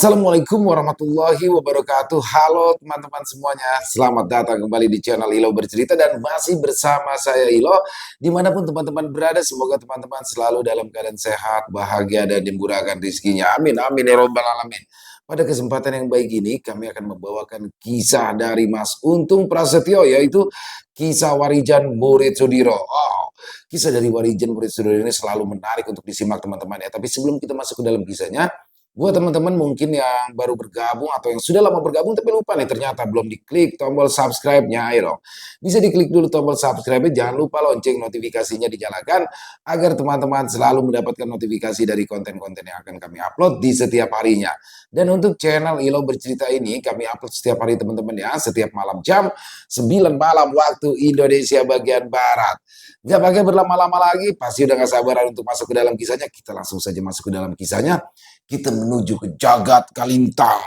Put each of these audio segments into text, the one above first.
Assalamualaikum warahmatullahi wabarakatuh. Halo teman-teman semuanya, selamat datang kembali di channel Ilo Bercerita dan masih bersama saya Ilo. Dimanapun teman-teman berada, semoga teman-teman selalu dalam keadaan sehat, bahagia dan dimurahkan rezekinya. Amin, amin ya robbal alamin. Pada kesempatan yang baik ini, kami akan membawakan kisah dari Mas Untung Prasetyo, yaitu kisah Warijan Murid Sudiro. Oh, kisah dari Warijan Murid Sudiro ini selalu menarik untuk disimak teman-teman ya. Tapi sebelum kita masuk ke dalam kisahnya, buat teman-teman mungkin yang baru bergabung atau yang sudah lama bergabung tapi lupa nih ternyata belum diklik tombol subscribe-nya, ayo dong. Bisa diklik dulu tombol subscribe-nya, jangan lupa lonceng notifikasinya dinyalakan agar teman-teman selalu mendapatkan notifikasi dari konten-konten yang akan kami upload di setiap harinya. Dan untuk channel Ilo Bercerita ini kami upload setiap hari teman-teman ya, setiap malam jam 9 malam waktu Indonesia bagian Barat. Gak pakai berlama-lama lagi, pasti udah gak sabaran untuk masuk ke dalam kisahnya. Kita langsung saja masuk ke dalam kisahnya. Kita menuju ke Jagat Kalintang.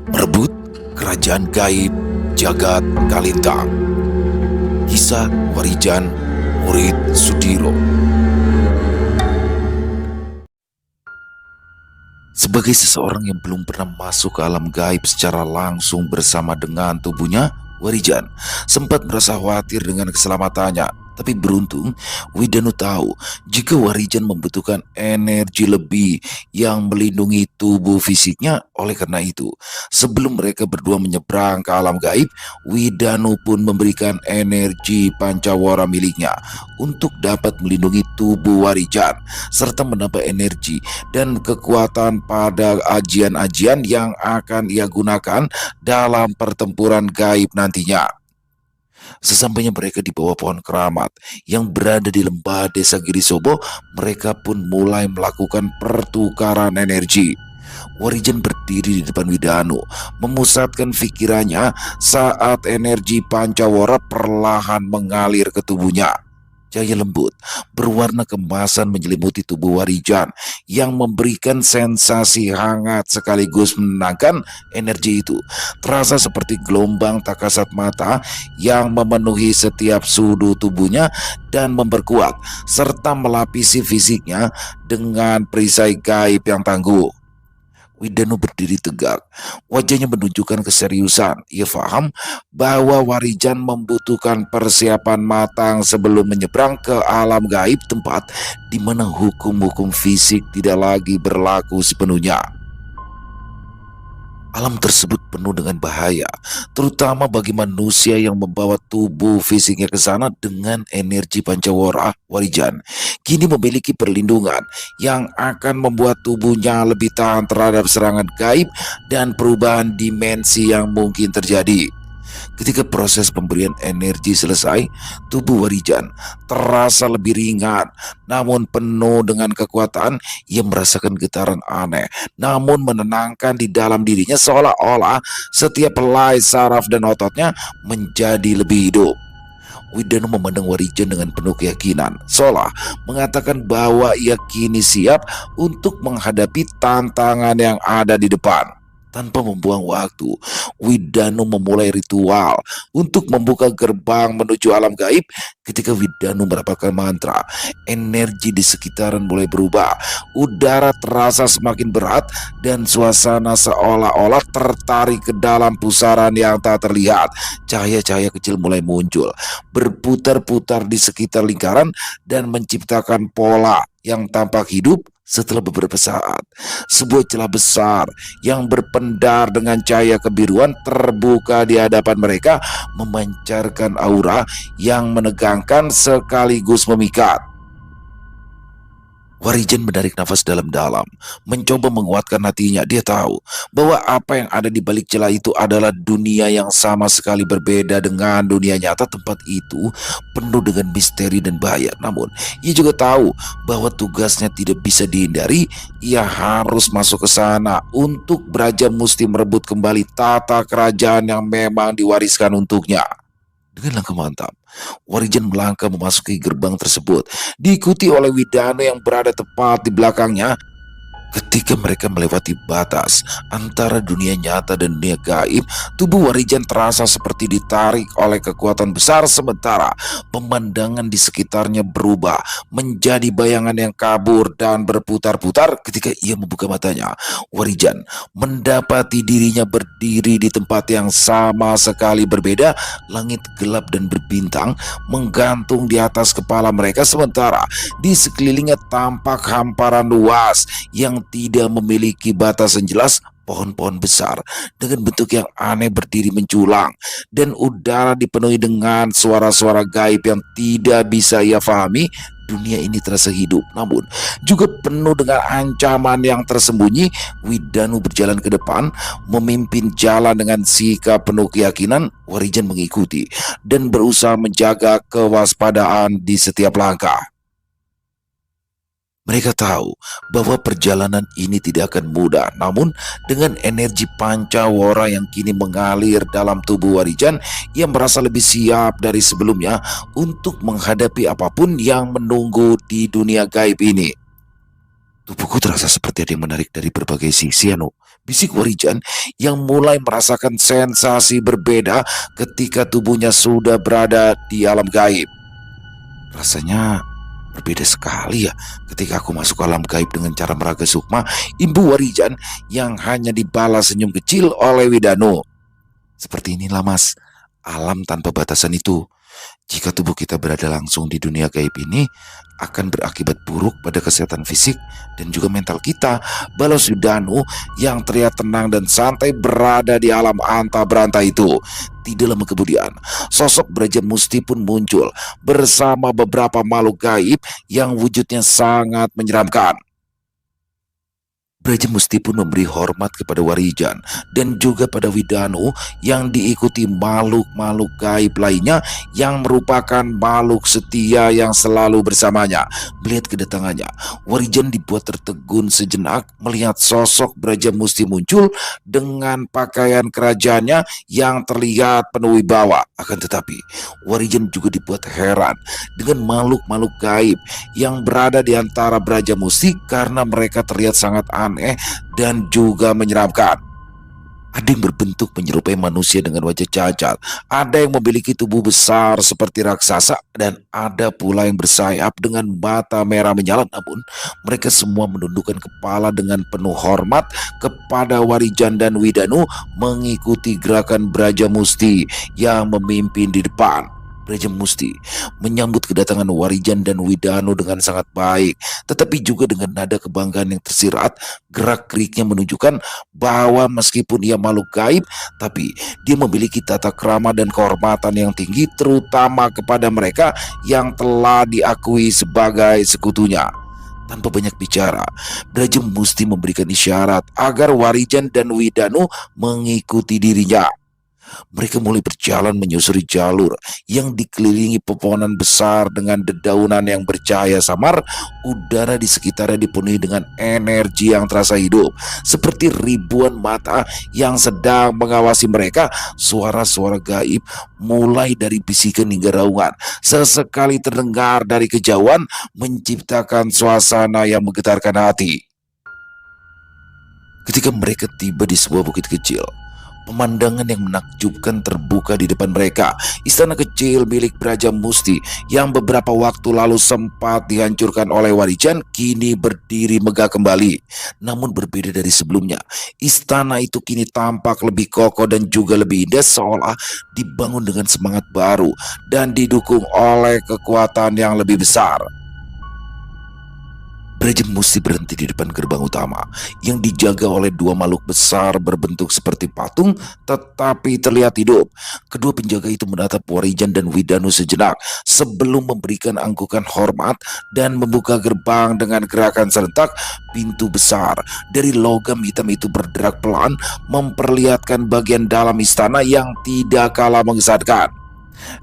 Merebut kerajaan gaib Jagat Kalintang. Kisah Warijan Murid Sudiro. Sebagai seseorang yang belum pernah masuk ke alam gaib secara langsung bersama dengan tubuhnya, Warijan sempat merasa khawatir dengan keselamatannya. Tapi beruntung, Widanu tahu jika Warijan membutuhkan energi lebih yang melindungi tubuh fisiknya. Oleh karena itu, sebelum mereka berdua menyeberang ke alam gaib, Widanu pun memberikan energi pancawara miliknya untuk dapat melindungi tubuh Warijan, serta menambah energi dan kekuatan pada ajian-ajian yang akan ia gunakan dalam pertempuran gaib nantinya. Sesampainya mereka di bawah pohon keramat yang berada di lembah desa Girisobo, mereka pun mulai melakukan pertukaran energi. Warijan berdiri di depan Widanu, memusatkan pikirannya saat energi pancawara perlahan mengalir ke tubuhnya. Cahaya lembut berwarna kemasan menyelimuti tubuh Warijan yang memberikan sensasi hangat sekaligus menenangkan. Energi itu terasa seperti gelombang tak kasat mata yang memenuhi setiap sudut tubuhnya dan memperkuat serta melapisi fisiknya dengan perisai gaib yang tangguh. Widanu berdiri tegak, wajahnya menunjukkan keseriusan. Ia paham bahwa Warijan membutuhkan persiapan matang sebelum menyeberang ke alam gaib, tempat di mana hukum-hukum fisik tidak lagi berlaku sepenuhnya. Alam tersebut penuh dengan bahaya, terutama bagi manusia yang membawa tubuh fisiknya ke sana dengan energi pancawara. Warijan kini memiliki perlindungan yang akan membuat tubuhnya lebih tahan terhadap serangan gaib dan perubahan dimensi yang mungkin terjadi. Ketika proses pemberian energi selesai, tubuh Warijan terasa lebih ringan, namun penuh dengan kekuatan. Ia merasakan getaran aneh, namun menenangkan di dalam dirinya, seolah-olah setiap helai saraf dan ototnya menjadi lebih hidup. Widanu memandang Warijan dengan penuh keyakinan, seolah mengatakan bahwa ia kini siap untuk menghadapi tantangan yang ada di depan. Tanpa membuang waktu, Widanu memulai ritual untuk membuka gerbang menuju alam gaib. Ketika Widanu merapalkan mantra, energi di sekitaran mulai berubah. Udara terasa semakin berat dan suasana seolah-olah tertarik ke dalam pusaran yang tak terlihat. Cahaya-cahaya kecil mulai muncul, berputar-putar di sekitar lingkaran dan menciptakan pola yang tampak hidup. Setelah beberapa saat, sebuah celah besar yang berpendar dengan cahaya kebiruan terbuka di hadapan mereka, memancarkan aura yang menegangkan sekaligus memikat. Warijan menarik nafas dalam-dalam, mencoba menguatkan hatinya. Dia tahu bahwa apa yang ada di balik celah itu adalah dunia yang sama sekali berbeda dengan dunia nyata. Tempat itu penuh dengan misteri dan bahaya. Namun, ia juga tahu bahwa tugasnya tidak bisa dihindari. Ia harus masuk ke sana untuk Braja Musti merebut kembali tata kerajaan yang memang diwariskan untuknya. Dengan langkah mantap, Warijan melangkah memasuki gerbang tersebut, diikuti oleh Widanu yang berada tepat di belakangnya. Ketika mereka melewati batas antara dunia nyata dan dunia gaib, tubuh Warijan terasa seperti ditarik oleh kekuatan besar, sementara pemandangan di sekitarnya berubah menjadi bayangan yang kabur dan berputar-putar. Ketika ia membuka matanya, Warijan mendapati dirinya berdiri di tempat yang sama sekali berbeda. Langit gelap dan berbintang menggantung di atas kepala mereka, sementara di sekelilingnya tampak hamparan luas yang tidak memiliki batasan jelas. Pohon-pohon besar dengan bentuk yang aneh berdiri menjulang, dan udara dipenuhi dengan suara-suara gaib yang tidak bisa ia pahami. Dunia ini terasa hidup, namun juga penuh dengan ancaman yang tersembunyi. Widanu berjalan ke depan, memimpin jalan dengan sikap penuh keyakinan. Warijan mengikuti dan berusaha menjaga kewaspadaan di setiap langkah. Mereka tahu bahwa perjalanan ini tidak akan mudah, namun dengan energi pancawara yang kini mengalir dalam tubuh Warijan, ia merasa lebih siap dari sebelumnya untuk menghadapi apapun yang menunggu di dunia gaib ini. Tubuhku terasa seperti ada yang menarik dari berbagai sisi, bisik Warijan yang mulai merasakan sensasi berbeda ketika tubuhnya sudah berada di alam gaib. Rasanya berbeda sekali ya ketika aku masuk alam gaib dengan cara meraga sukma, imbu Warijan yang hanya dibalas senyum kecil oleh Widanu. Seperti inilah mas, alam tanpa batasan itu. Jika tubuh kita berada langsung di dunia gaib ini, akan berakibat buruk pada kesehatan fisik dan juga mental kita. Balas Widanu yang terlihat tenang dan santai berada di alam anta beranta itu. Tidak lama kemudian, sosok Braja Musti pun muncul bersama beberapa makhluk gaib yang wujudnya sangat menyeramkan. Braja Musti pun memberi hormat kepada Warijan dan juga pada Widanu yang diikuti makhluk-makhluk gaib lainnya yang merupakan makhluk setia yang selalu bersamanya. Melihat kedatangannya, Warijan dibuat tertegun sejenak melihat sosok Braja Musti muncul dengan pakaian kerajaannya yang terlihat penuh wibawa. Akan tetapi, Warijan juga dibuat heran dengan makhluk-makhluk gaib yang berada di antara Braja Musti karena mereka terlihat sangat aneh dan juga menyeramkan. Ada yang berbentuk menyerupai manusia dengan wajah cacat, ada yang memiliki tubuh besar seperti raksasa, dan ada pula yang bersayap dengan mata merah menyala. Namun mereka semua menundukkan kepala dengan penuh hormat kepada Warijan dan Widanu, mengikuti gerakan Braja Musti yang memimpin di depan. Braja Musti menyambut kedatangan Warijan dan Widanu dengan sangat baik, tetapi juga dengan nada kebanggaan yang tersirat. Gerak-geriknya menunjukkan bahwa meskipun ia makhluk gaib, tapi dia memiliki tata krama dan kehormatan yang tinggi, terutama kepada mereka yang telah diakui sebagai sekutunya. Tanpa banyak bicara, Braja Musti memberikan isyarat agar Warijan dan Widanu mengikuti dirinya. Mereka mulai berjalan menyusuri jalur yang dikelilingi pepohonan besar dengan dedaunan yang bercahaya samar. Udara di sekitarnya dipenuhi dengan energi yang terasa hidup, seperti ribuan mata yang sedang mengawasi mereka. Suara-suara gaib mulai dari bisikan hingga raungan sesekali terdengar dari kejauhan, menciptakan suasana yang menggetarkan hati. Ketika mereka tiba di sebuah bukit kecil, pemandangan yang menakjubkan terbuka di depan mereka. Istana kecil milik Braja Musti yang beberapa waktu lalu sempat dihancurkan oleh Warijan kini berdiri megah kembali. Namun berbeda dari sebelumnya, istana itu kini tampak lebih kokoh dan juga lebih indah, seolah dibangun dengan semangat baru dan didukung oleh kekuatan yang lebih besar. Braja Musti berhenti di depan gerbang utama yang dijaga oleh dua makhluk besar berbentuk seperti patung tetapi terlihat hidup. Kedua penjaga itu menatap Warijan dan Widanu sejenak sebelum memberikan angkukan hormat dan membuka gerbang dengan gerakan serentak. Pintu besar dari logam hitam itu bergerak pelan, memperlihatkan bagian dalam istana yang tidak kalah mengesankan.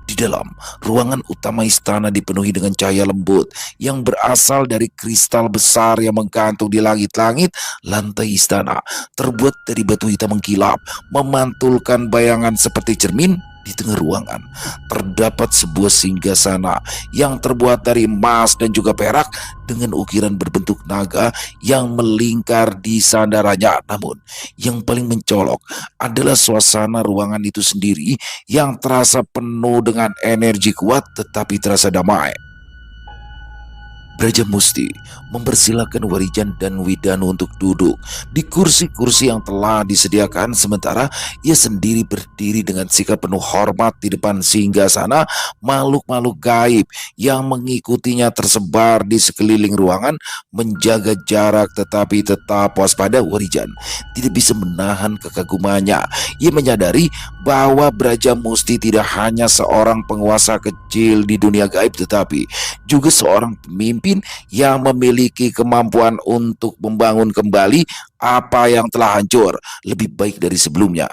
Di dalam ruangan utama istana dipenuhi dengan cahaya lembut yang berasal dari kristal besar yang menggantung di langit-langit. Lantai istana terbuat dari batu hitam mengkilap, memantulkan bayangan seperti cermin. Di tengah ruangan terdapat sebuah singgasana yang terbuat dari emas dan juga perak dengan ukiran berbentuk naga yang melingkar di sandarannya. Namun, yang paling mencolok adalah suasana ruangan itu sendiri yang terasa penuh dengan energi kuat tetapi terasa damai. Braja Musti mempersilahkan Warijan dan Widanu untuk duduk di kursi-kursi yang telah disediakan, sementara ia sendiri berdiri dengan sikap penuh hormat di depan singgasana makhluk-makhluk gaib yang mengikutinya tersebar di sekeliling ruangan. Menjaga jarak tetapi tetap waspada, Warijan tidak bisa menahan kekagumannya. Ia menyadari bahwa Braja Musti tidak hanya seorang penguasa kecil di dunia gaib, tetapi juga seorang pemimpin yang memiliki kemampuan untuk membangun kembali apa yang telah hancur lebih baik dari sebelumnya.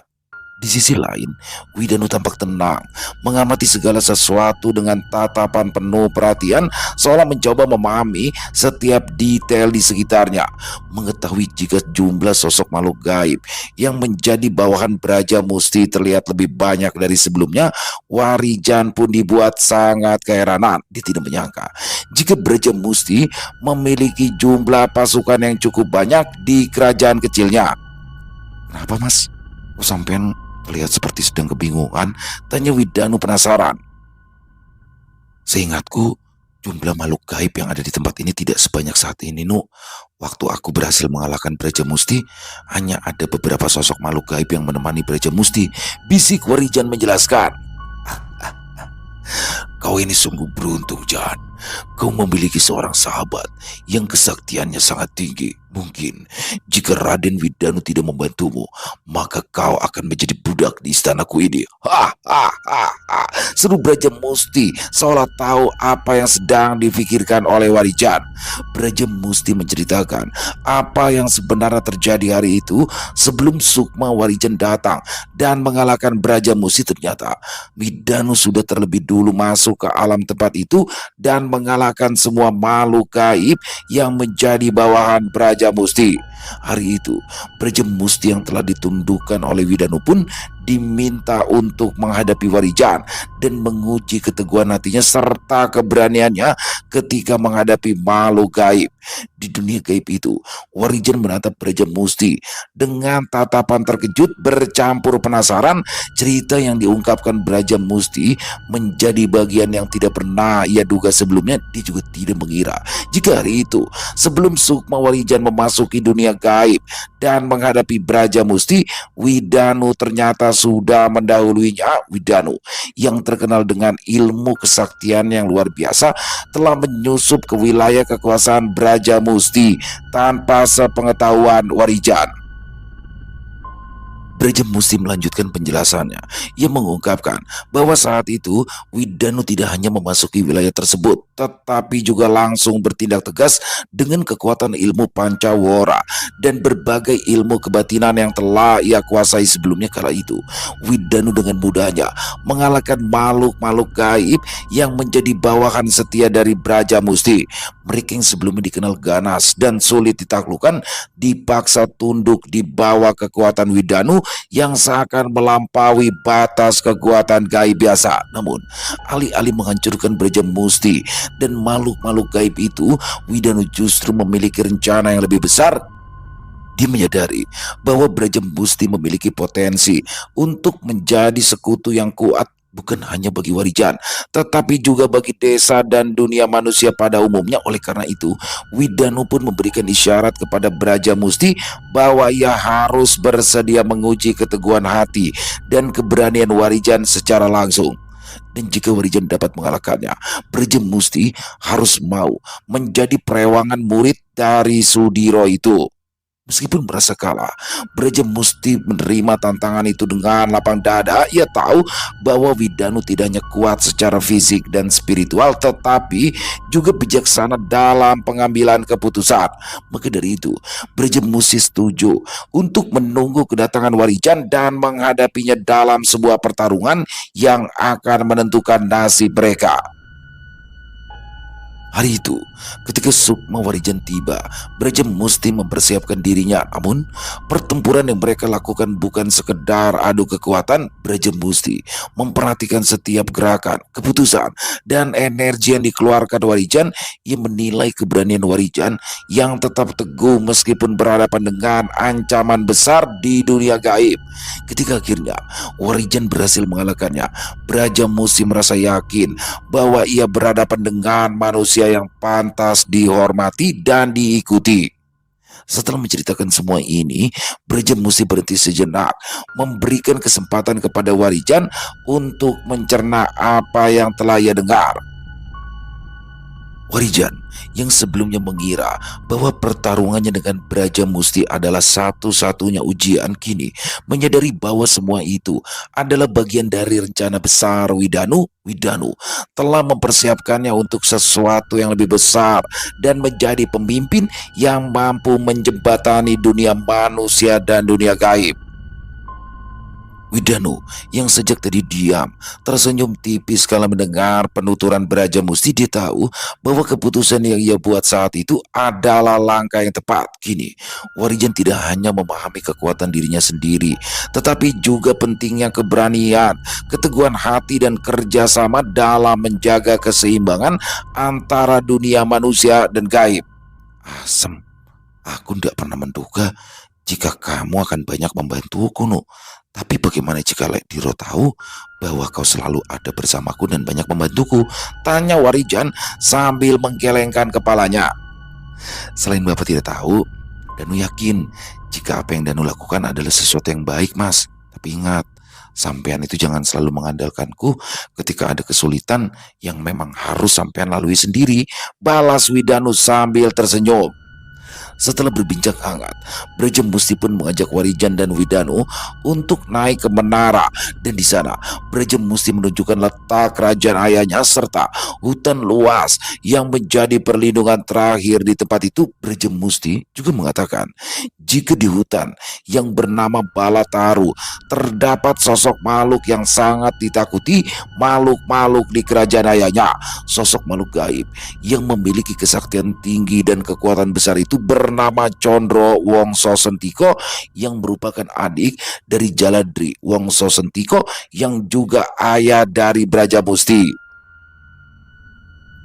Di sisi lain, Widanu tampak tenang, mengamati segala sesuatu dengan tatapan penuh perhatian, seolah mencoba memahami setiap detail di sekitarnya. Mengetahui jika jumlah sosok makhluk gaib yang menjadi bawahan Braja Musti terlihat lebih banyak dari sebelumnya, Warijan pun dibuat sangat keheranan. Dia tidak menyangka jika Braja Musti memiliki jumlah pasukan yang cukup banyak di kerajaan kecilnya. "Kenapa, Mas? Kok sampean terlihat seperti sedang kebingungan?" tanya Widanu penasaran. "Seingatku, jumlah makhluk gaib yang ada di tempat ini tidak sebanyak saat ini, Nu. Waktu aku berhasil mengalahkan Braja Musti, hanya ada beberapa sosok makhluk gaib yang menemani Braja Musti," bisik Warijan menjelaskan. "Kau ini sungguh beruntung, Jan. Kau memiliki seorang sahabat yang kesaktiannya sangat tinggi. Mungkin jika Raden Widanu tidak membantumu, maka kau akan menjadi budak di istanaku ini." "Ha, seru Braja Musti seolah tahu apa yang sedang difikirkan oleh Warijan. Braja Musti menceritakan apa yang sebenarnya terjadi hari itu sebelum Sukma Warijan datang dan mengalahkan Braja Musti. Ternyata Widanu sudah terlebih dulu masuk ke alam tempat itu dan mengalahkan semua makhluk gaib yang menjadi bawahan Braja Musti. Hari itu, Braja Musti yang telah ditundukkan oleh Widanu pun diminta untuk menghadapi Warijan dan menguji keteguhan hatinya serta keberaniannya ketika menghadapi makhluk gaib. Di dunia gaib itu, Warijan menatap Braja Musti dengan tatapan terkejut bercampur penasaran. Cerita yang diungkapkan Braja Musti menjadi bagian yang tidak pernah ia duga sebelumnya. Dia juga tidak mengira jika hari itu, sebelum Sukma Warijan memasuki dunia gaib dan menghadapi Braja Musti, Widanu ternyata sudah mendahuluinya. Widanu yang terkenal dengan ilmu kesaktian yang luar biasa telah menyusup ke wilayah kekuasaan Braja Musti tanpa sepengetahuan Warijan. Braja Musti melanjutkan penjelasannya. Ia mengungkapkan bahwa saat itu Widanu tidak hanya memasuki wilayah tersebut, tetapi juga langsung bertindak tegas dengan kekuatan ilmu Pancawara dan berbagai ilmu kebatinan yang telah ia kuasai sebelumnya. Kala itu, Widanu dengan mudahnya mengalahkan makhluk-makhluk gaib yang menjadi bawahan setia dari Braja Musti. Mereka yang sebelumnya dikenal ganas dan sulit ditaklukkan dipaksa tunduk di bawah kekuatan Widanu yang seakan melampaui batas kekuatan gaib biasa. Namun, alih-alih menghancurkan Braja Musti dan makhluk-makhluk gaib itu, Widanu justru memiliki rencana yang lebih besar. Dia menyadari bahwa Braja Musti memiliki potensi untuk menjadi sekutu yang kuat, bukan hanya bagi Warijan, tetapi juga bagi desa dan dunia manusia pada umumnya. Oleh karena itu, Widanu pun memberikan isyarat kepada Braja Musti bahwa ia harus bersedia menguji keteguhan hati dan keberanian Warijan secara langsung. Dan jika Warijan dapat mengalahkannya, Braja Musti harus mau menjadi perewangan murid dari Sudiro itu. Meskipun merasa kalah, Braja Musti menerima tantangan itu dengan lapang dada. Ia tahu bahwa Widanu tidak hanya kuat secara fisik dan spiritual, tetapi juga bijaksana dalam pengambilan keputusan. Maka dari itu, Braja Musti setuju untuk menunggu kedatangan Warijan dan menghadapinya dalam sebuah pertarungan yang akan menentukan nasib mereka. Hari itu, ketika Sukma Warijan tiba, Braja Musti mempersiapkan dirinya. Namun, pertempuran yang mereka lakukan bukan sekedar adu kekuatan. Braja Musti memperhatikan setiap gerakan, keputusan, dan energi yang dikeluarkan Warijan. Ia menilai keberanian Warijan yang tetap teguh meskipun berhadapan dengan ancaman besar di dunia gaib. Ketika akhirnya Warijan berhasil mengalahkannya, Braja Musti merasa yakin bahwa ia berhadapan dengan manusia yang pantas dihormati dan diikuti. Setelah menceritakan semua ini, Braja Musti berhenti sejenak, memberikan kesempatan kepada Warijan untuk mencerna apa yang telah ia dengar. Warijan yang sebelumnya mengira bahwa pertarungannya dengan Braja Musti adalah satu-satunya ujian, kini menyadari bahwa semua itu adalah bagian dari rencana besar Widanu. Widanu telah mempersiapkannya untuk sesuatu yang lebih besar dan menjadi pemimpin yang mampu menjembatani dunia manusia dan dunia gaib. Widanu yang sejak tadi diam tersenyum tipis kala mendengar penuturan Braja Musti. Dia tahu bahwa keputusan yang ia buat saat itu adalah langkah yang tepat. Kini Warijan tidak hanya memahami kekuatan dirinya sendiri, tetapi juga pentingnya keberanian, keteguhan hati, dan kerjasama dalam menjaga keseimbangan antara dunia manusia dan gaib. Asem, aku tidak pernah menduga jika kamu akan banyak membantuku, Nu. Tapi bagaimana jika Lekdiro tahu bahwa kau selalu ada bersamaku dan banyak membantuku? Tanya Warijan sambil menggelengkan kepalanya. Selain Bapak tidak tahu, Danu yakin jika apa yang Danu lakukan adalah sesuatu yang baik, Mas. Tapi ingat, sampean itu jangan selalu mengandalkanku ketika ada kesulitan yang memang harus sampean lalui sendiri, balas Widanu sambil tersenyum. Setelah berbincang hangat, Braja Musti pun mengajak Warijan dan Widanu untuk naik ke menara, dan di sana Braja Musti menunjukkan letak kerajaan ayahnya serta hutan luas yang menjadi perlindungan terakhir di tempat itu. Braja Musti juga mengatakan jika di hutan yang bernama Balataru terdapat sosok makhluk yang sangat ditakuti makhluk-makhluk di kerajaan ayahnya. Sosok makhluk gaib yang memiliki kesaktian tinggi dan kekuatan besar itu bernama Condro Wongso Sentiko, yang merupakan adik dari Jaladri Wongso Sentiko yang juga ayah dari Braja Musti.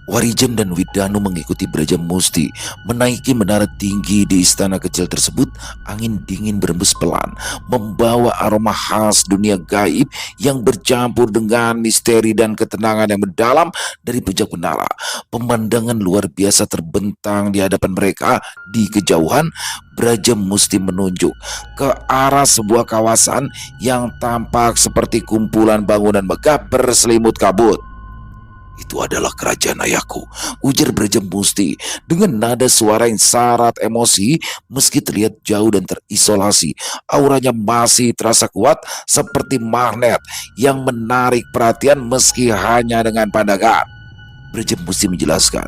Warijan dan Widanu mengikuti Braja Musti menaiki menara tinggi di istana kecil tersebut. Angin dingin berembus pelan, membawa aroma khas dunia gaib yang bercampur dengan misteri dan ketenangan yang mendalam. Dari puncak menara, pemandangan luar biasa terbentang di hadapan mereka. Di kejauhan, Braja Musti menunjuk ke arah sebuah kawasan yang tampak seperti kumpulan bangunan megah berselimut kabut. Itu adalah kerajaan ayahku, ujar Braja Musti dengan nada suara yang syarat emosi. Meski terlihat jauh dan terisolasi, auranya masih terasa kuat seperti magnet yang menarik perhatian meski hanya dengan pandangan. Braja Musti menjelaskan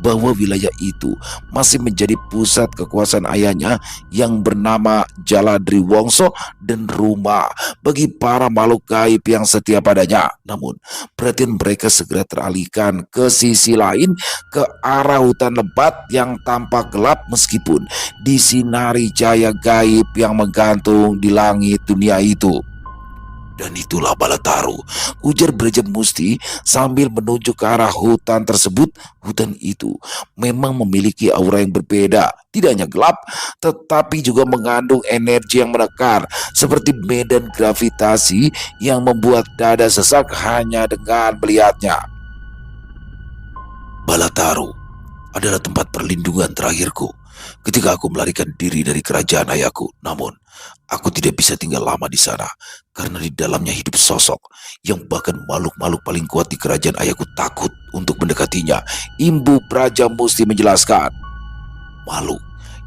bahwa wilayah itu masih menjadi pusat kekuasaan ayahnya yang bernama Jaladri Wongso dan rumah bagi para makhluk gaib yang setia padanya. Namun, perhatian mereka segera teralihkan ke sisi lain, ke arah hutan lebat yang tampak gelap meskipun disinari cahaya gaib yang menggantung di langit dunia itu. Dan itulah Balataru, ujar Braja Musti sambil menunjuk ke arah hutan tersebut. Hutan itu memang memiliki aura yang berbeda, tidak hanya gelap, tetapi juga mengandung energi yang menekar, seperti medan gravitasi yang membuat dada sesak hanya dengan melihatnya. Balataru adalah tempat perlindungan terakhirku ketika aku melarikan diri dari kerajaan ayahku. Namun, aku tidak bisa tinggal lama di sana karena di dalamnya hidup sosok yang bahkan makhluk-makhluk paling kuat di kerajaan ayahku takut untuk mendekatinya. Imbu Braja Musti menjelaskan. Makhluk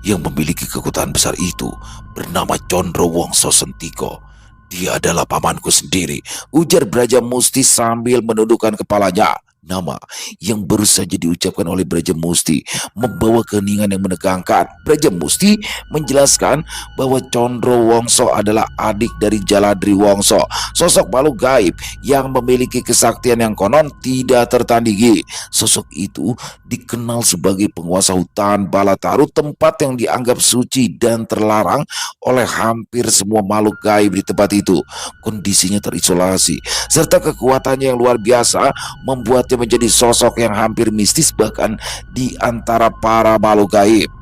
yang memiliki kekuatan besar itu bernama Condro Wongso Sentiko. Dia adalah pamanku sendiri, ujar Braja Musti sambil menundukkan kepalanya. Nama yang baru saja diucapkan oleh Brajamusti membawa keheningan yang menegangkan. Brajamusti menjelaskan bahwa Condro Wongso adalah adik dari Jaladri Wongso, sosok makhluk gaib yang memiliki kesaktian yang konon tidak tertandingi. Sosok itu dikenal sebagai penguasa hutan Balataru, tempat yang dianggap suci dan terlarang oleh hampir semua makhluk gaib di tempat itu. Kondisinya terisolasi serta kekuatannya yang luar biasa membuatnya menjadi sosok yang hampir mistis bahkan di antara para makhluk gaib.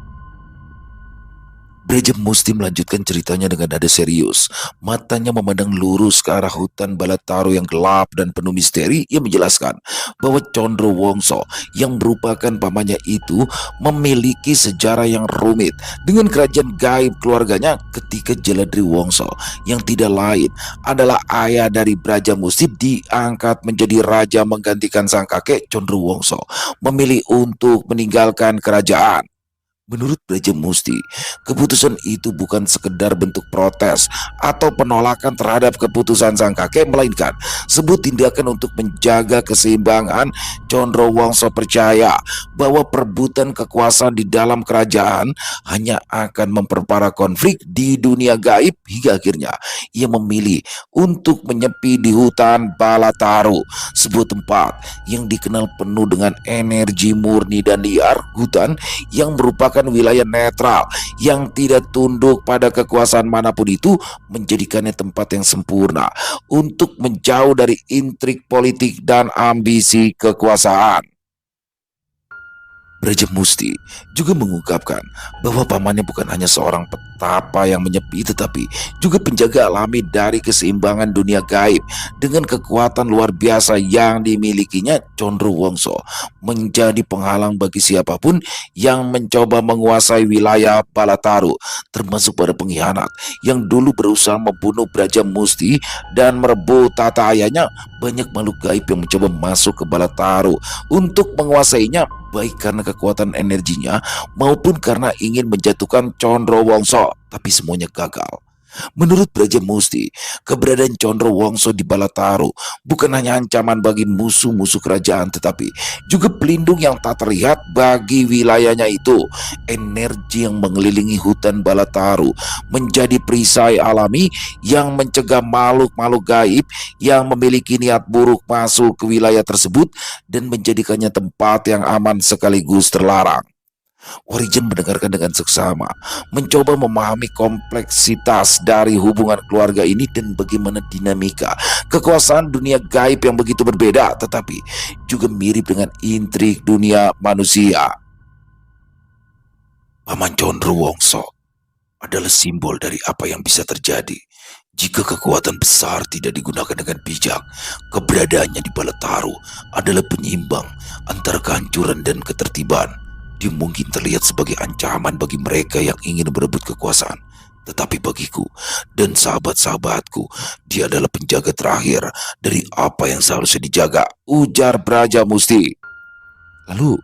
Brajamusti melanjutkan ceritanya dengan nada serius. Matanya memandang lurus ke arah hutan Balataru yang gelap dan penuh misteri. Ia menjelaskan bahwa Condro Wongso yang merupakan pamannya itu memiliki sejarah yang rumit dengan kerajaan gaib keluarganya ketika Jaladri Wongso yang tidak lain adalah ayah dari Brajamusti diangkat menjadi raja menggantikan sang kakek. Condro Wongso memilih untuk meninggalkan kerajaan. Menurut Brajamusti, keputusan itu bukan sekedar bentuk protes atau penolakan terhadap keputusan sang kakek, melainkan sebuah tindakan untuk menjaga keseimbangan. Condro Wongso percaya bahwa perebutan kekuasaan di dalam kerajaan hanya akan memperparah konflik di dunia gaib hingga akhirnya ia memilih untuk menyepi di hutan Balataru, sebuah tempat yang dikenal penuh dengan energi murni dan liar. Hutan yang merupakan wilayah netral yang tidak tunduk pada kekuasaan manapun itu menjadikannya tempat yang sempurna untuk menjauh dari intrik politik dan ambisi kekuasaan. Brajamusti juga mengungkapkan bahwa pamannya bukan hanya seorang petapa yang menyepi, tetapi juga penjaga alami dari keseimbangan dunia gaib. Dengan kekuatan luar biasa yang dimilikinya, Condro Wongso menjadi penghalang bagi siapapun yang mencoba menguasai wilayah Balataru, termasuk para pengkhianat yang dulu berusaha membunuh Brajamusti dan merebut tata ayahnya. Banyak makhluk gaib yang mencoba masuk ke Balataru untuk menguasainya, baik karena kekuatan energinya maupun karena ingin menjatuhkan Condro Wongso, tapi semuanya gagal. Menurut Brajamusti, keberadaan Condro Wongso di Balataru bukan hanya ancaman bagi musuh-musuh kerajaan, tetapi juga pelindung yang tak terlihat bagi wilayahnya itu. Energi yang mengelilingi hutan Balataru menjadi perisai alami yang mencegah makhluk-makhluk gaib yang memiliki niat buruk masuk ke wilayah tersebut dan menjadikannya tempat yang aman sekaligus terlarang. Origen mendengarkan dengan seksama, mencoba memahami kompleksitas dari hubungan keluarga ini dan bagaimana dinamika kekuasaan dunia gaib yang begitu berbeda, tetapi juga mirip dengan intrik dunia manusia. Paman Condro Wongso adalah simbol dari apa yang bisa terjadi jika kekuatan besar tidak digunakan dengan bijak. Keberadaannya di Balataru adalah penyeimbang antara kehancuran dan ketertiban. Dia mungkin terlihat sebagai ancaman bagi mereka yang ingin berebut kekuasaan, tetapi bagiku dan sahabat-sahabatku, dia adalah penjaga terakhir dari apa yang seharusnya dijaga, ujar Brajamusti. Lalu,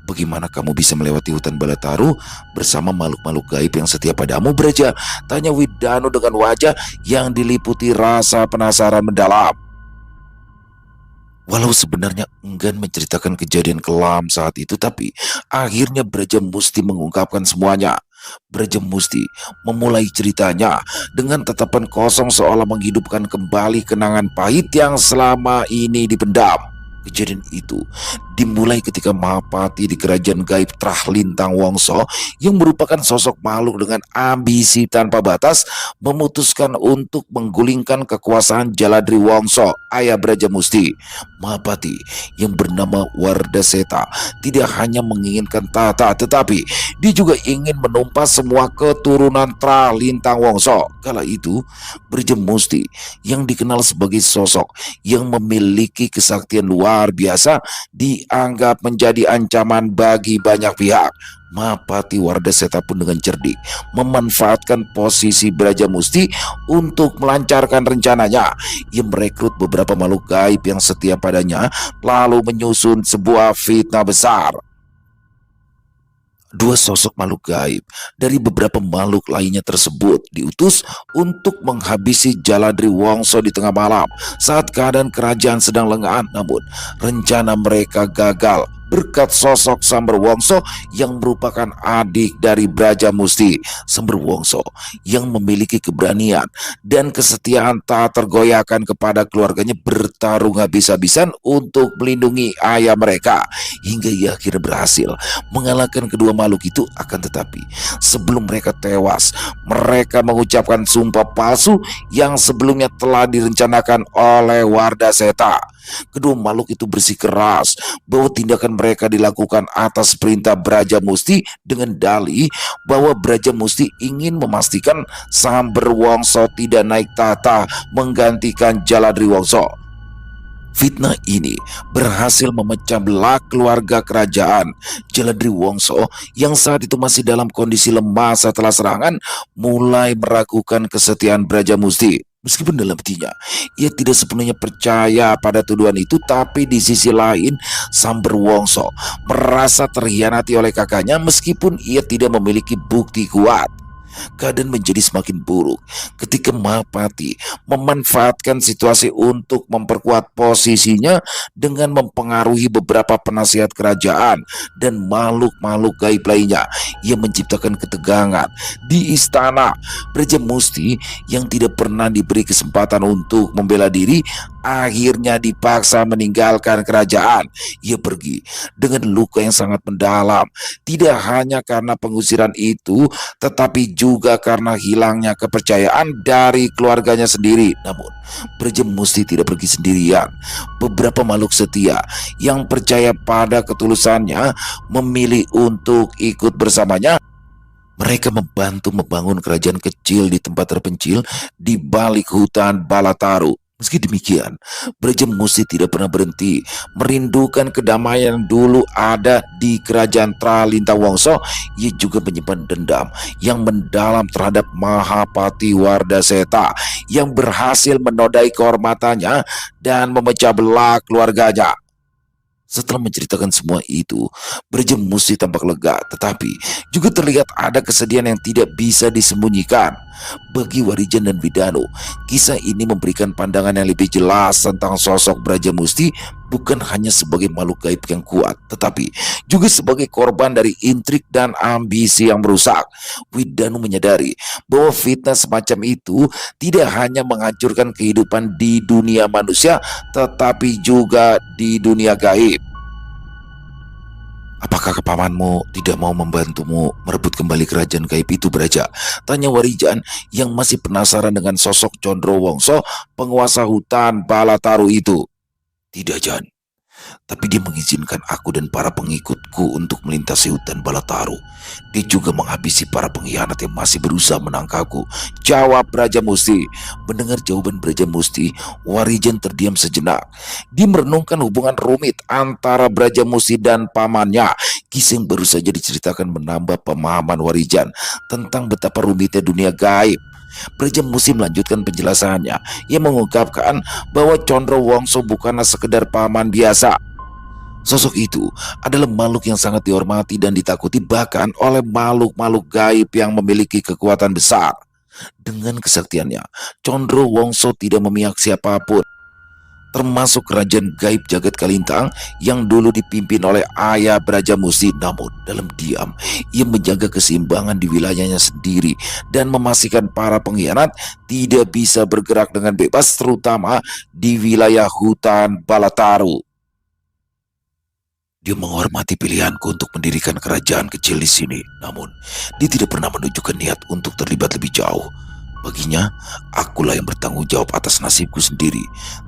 bagaimana kamu bisa melewati hutan Balataru bersama makhluk-makhluk gaib yang setia padamu, Braja? Tanya Widanu dengan wajah yang diliputi rasa penasaran mendalam. Walau sebenarnya enggan menceritakan kejadian kelam saat itu, tapi akhirnya Brajamusti mengungkapkan semuanya. Brajamusti memulai ceritanya dengan tatapan kosong seolah menghidupkan kembali kenangan pahit yang selama ini dipendam. Kejadian itu dimulai ketika Mahapati di kerajaan gaib Trahlintang Wongso yang merupakan sosok makhluk dengan ambisi tanpa batas memutuskan untuk menggulingkan kekuasaan Jaladri Wongso, ayah Brajamusti. Mahapati yang bernama Wardaseta tidak hanya menginginkan tahta, tetapi dia juga ingin menumpas semua keturunan Trahlintang Wongso. Kala itu Brajamusti yang dikenal sebagai sosok yang memiliki kesaktian luar biasa dianggap menjadi ancaman bagi banyak pihak. Mahapati Wardaseta pun dengan cerdik memanfaatkan posisi Brajamusti untuk melancarkan rencananya. Ia merekrut beberapa makhluk gaib yang setia padanya lalu menyusun sebuah fitnah besar. Dua sosok makhluk gaib dari beberapa makhluk lainnya tersebut diutus untuk menghabisi Jaladri Wongso di tengah malam saat keadaan kerajaan sedang lengah. Namun rencana mereka gagal berkat sosok Samber Wongso yang merupakan adik dari Braja Musti. Samber Wongso yang memiliki keberanian dan kesetiaan tak tergoyahkan kepada keluarganya bertarung habis-habisan untuk melindungi ayah mereka hingga ia akhirnya berhasil mengalahkan kedua makhluk itu. Akan tetapi sebelum mereka tewas, mereka mengucapkan sumpah palsu yang sebelumnya telah direncanakan oleh Warda Seta. Kedua makhluk itu bersikeras bahwa tindakan mereka dilakukan atas perintah Braja Musti dengan dalih bahwa Braja Musti ingin memastikan Samber Wongso tidak naik tahta menggantikan Jaladri Wongso. Fitnah ini berhasil memecah belah keluarga kerajaan. Jaladri Wongso yang saat itu masih dalam kondisi lemah setelah serangan mulai meragukan kesetiaan Braja Musti. Meskipun dalam hatinya ia tidak sepenuhnya percaya pada tuduhan itu, tapi di sisi lain Samber Wongso merasa terhianati oleh kakaknya meskipun ia tidak memiliki bukti kuat. Keadaan menjadi semakin buruk ketika Mahapati memanfaatkan situasi untuk memperkuat posisinya dengan mempengaruhi beberapa penasihat kerajaan dan makhluk-makhluk gaib lainnya yang menciptakan ketegangan di istana. Braja Musti yang tidak pernah diberi kesempatan untuk membela diri akhirnya dipaksa meninggalkan kerajaan. Ia pergi dengan luka yang sangat mendalam, tidak hanya karena pengusiran itu tetapi juga karena hilangnya kepercayaan dari keluarganya sendiri. Namun Braja Musti tidak pergi sendirian. Beberapa makhluk setia yang percaya pada ketulusannya memilih untuk ikut bersamanya. Mereka membantu membangun kerajaan kecil di tempat terpencil di balik hutan Balataru. Meski demikian, Braja Musti tidak pernah berhenti merindukan kedamaian yang dulu ada di kerajaan Tralinta Wongso. Ia juga menyimpan dendam yang mendalam terhadap Mahapati Warda Seta yang berhasil menodai kehormatannya dan memecah belah keluarganya. Setelah menceritakan semua itu, Braja Musti tampak lega, tetapi juga terlihat ada kesedihan yang tidak bisa disembunyikan. Bagi Warijan dan Widanu, kisah ini memberikan pandangan yang lebih jelas tentang sosok Braja Musti bukan hanya sebagai makhluk gaib yang kuat, tetapi juga sebagai korban dari intrik dan ambisi yang merusak. Widanu menyadari bahwa fitnah semacam itu tidak hanya menghancurkan kehidupan di dunia manusia, tetapi juga di dunia gaib. Apakah pamanmu tidak mau membantumu merebut kembali kerajaan gaib itu, Braja? Tanya Warijan yang masih penasaran dengan sosok Condro Wongso, penguasa hutan Balataru itu. Tidak, Jan. Tapi dia mengizinkan aku dan para pengikutku untuk melintasi hutan Balataru. Dia juga menghabisi para pengkhianat yang masih berusaha menangkapku, jawab Braja Musti. Mendengar jawaban Braja Musti, Warijan terdiam sejenak. Dia merenungkan hubungan rumit antara Braja Musti dan pamannya. Kisah yang baru saja diceritakan menambah pemahaman Warijan tentang betapa rumitnya dunia gaib. Braja Musti melanjutkan penjelasannya. Ia mengungkapkan bahwa Condro Wongso bukanlah sekedar paman biasa. Sosok itu adalah makhluk yang sangat dihormati dan ditakuti bahkan oleh makhluk-makhluk gaib yang memiliki kekuatan besar. Dengan kesaktiannya, Condro Wongso tidak memihak siapapun, termasuk kerajaan gaib Jagat Kalintang yang dulu dipimpin oleh ayah Braja Musti. Namun dalam diam ia menjaga keseimbangan di wilayahnya sendiri dan memastikan para pengkhianat tidak bisa bergerak dengan bebas, terutama di wilayah hutan Balataru. Dia menghormati pilihanku untuk mendirikan kerajaan kecil di sini, namun dia tidak pernah menunjukkan niat untuk terlibat lebih jauh. Baginya, akulah yang bertanggung jawab atas nasibku sendiri.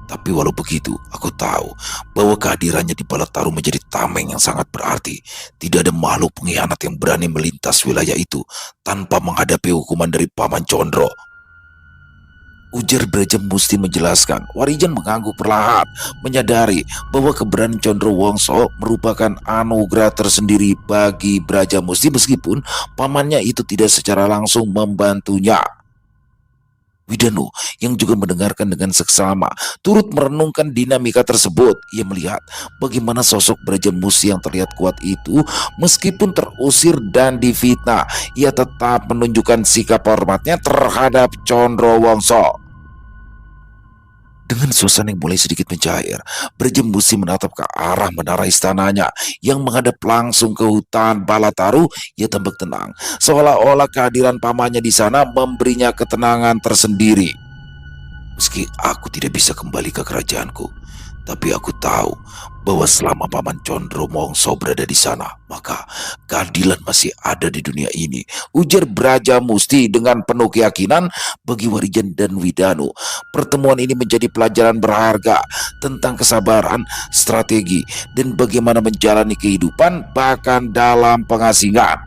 Tapi walau begitu, aku tahu bahwa kehadirannya di Balataru menjadi tameng yang sangat berarti. Tidak ada makhluk pengkhianat yang berani melintas wilayah itu tanpa menghadapi hukuman dari Paman Condro, ujar Braja Musti menjelaskan. Warijan mengangguk perlahan, menyadari bahwa keberanian Condro Wongso merupakan anugerah tersendiri bagi Braja Musti meskipun pamannya itu tidak secara langsung membantunya. Widanu yang juga mendengarkan dengan seksama turut merenungkan dinamika tersebut. Ia melihat bagaimana sosok Braja Musti yang terlihat kuat itu meskipun terusir dan difitnah, ia tetap menunjukkan sikap hormatnya terhadap Condrawongso. Dengan suasana yang mulai sedikit mencair, Braja Musti menatap ke arah menara istananya yang menghadap langsung ke hutan Balataru. Ia tampak tenang, seolah-olah kehadiran pamannya di sana memberinya ketenangan tersendiri. Meski aku tidak bisa kembali ke kerajaanku, tapi aku tahu bahwa selama Paman Condro Mongso berada di sana, maka keadilan masih ada di dunia ini. Ujar Braja Musti dengan penuh keyakinan. Bagi Warijan dan Widanu, pertemuan ini menjadi pelajaran berharga tentang kesabaran, strategi, dan bagaimana menjalani kehidupan bahkan dalam pengasingan.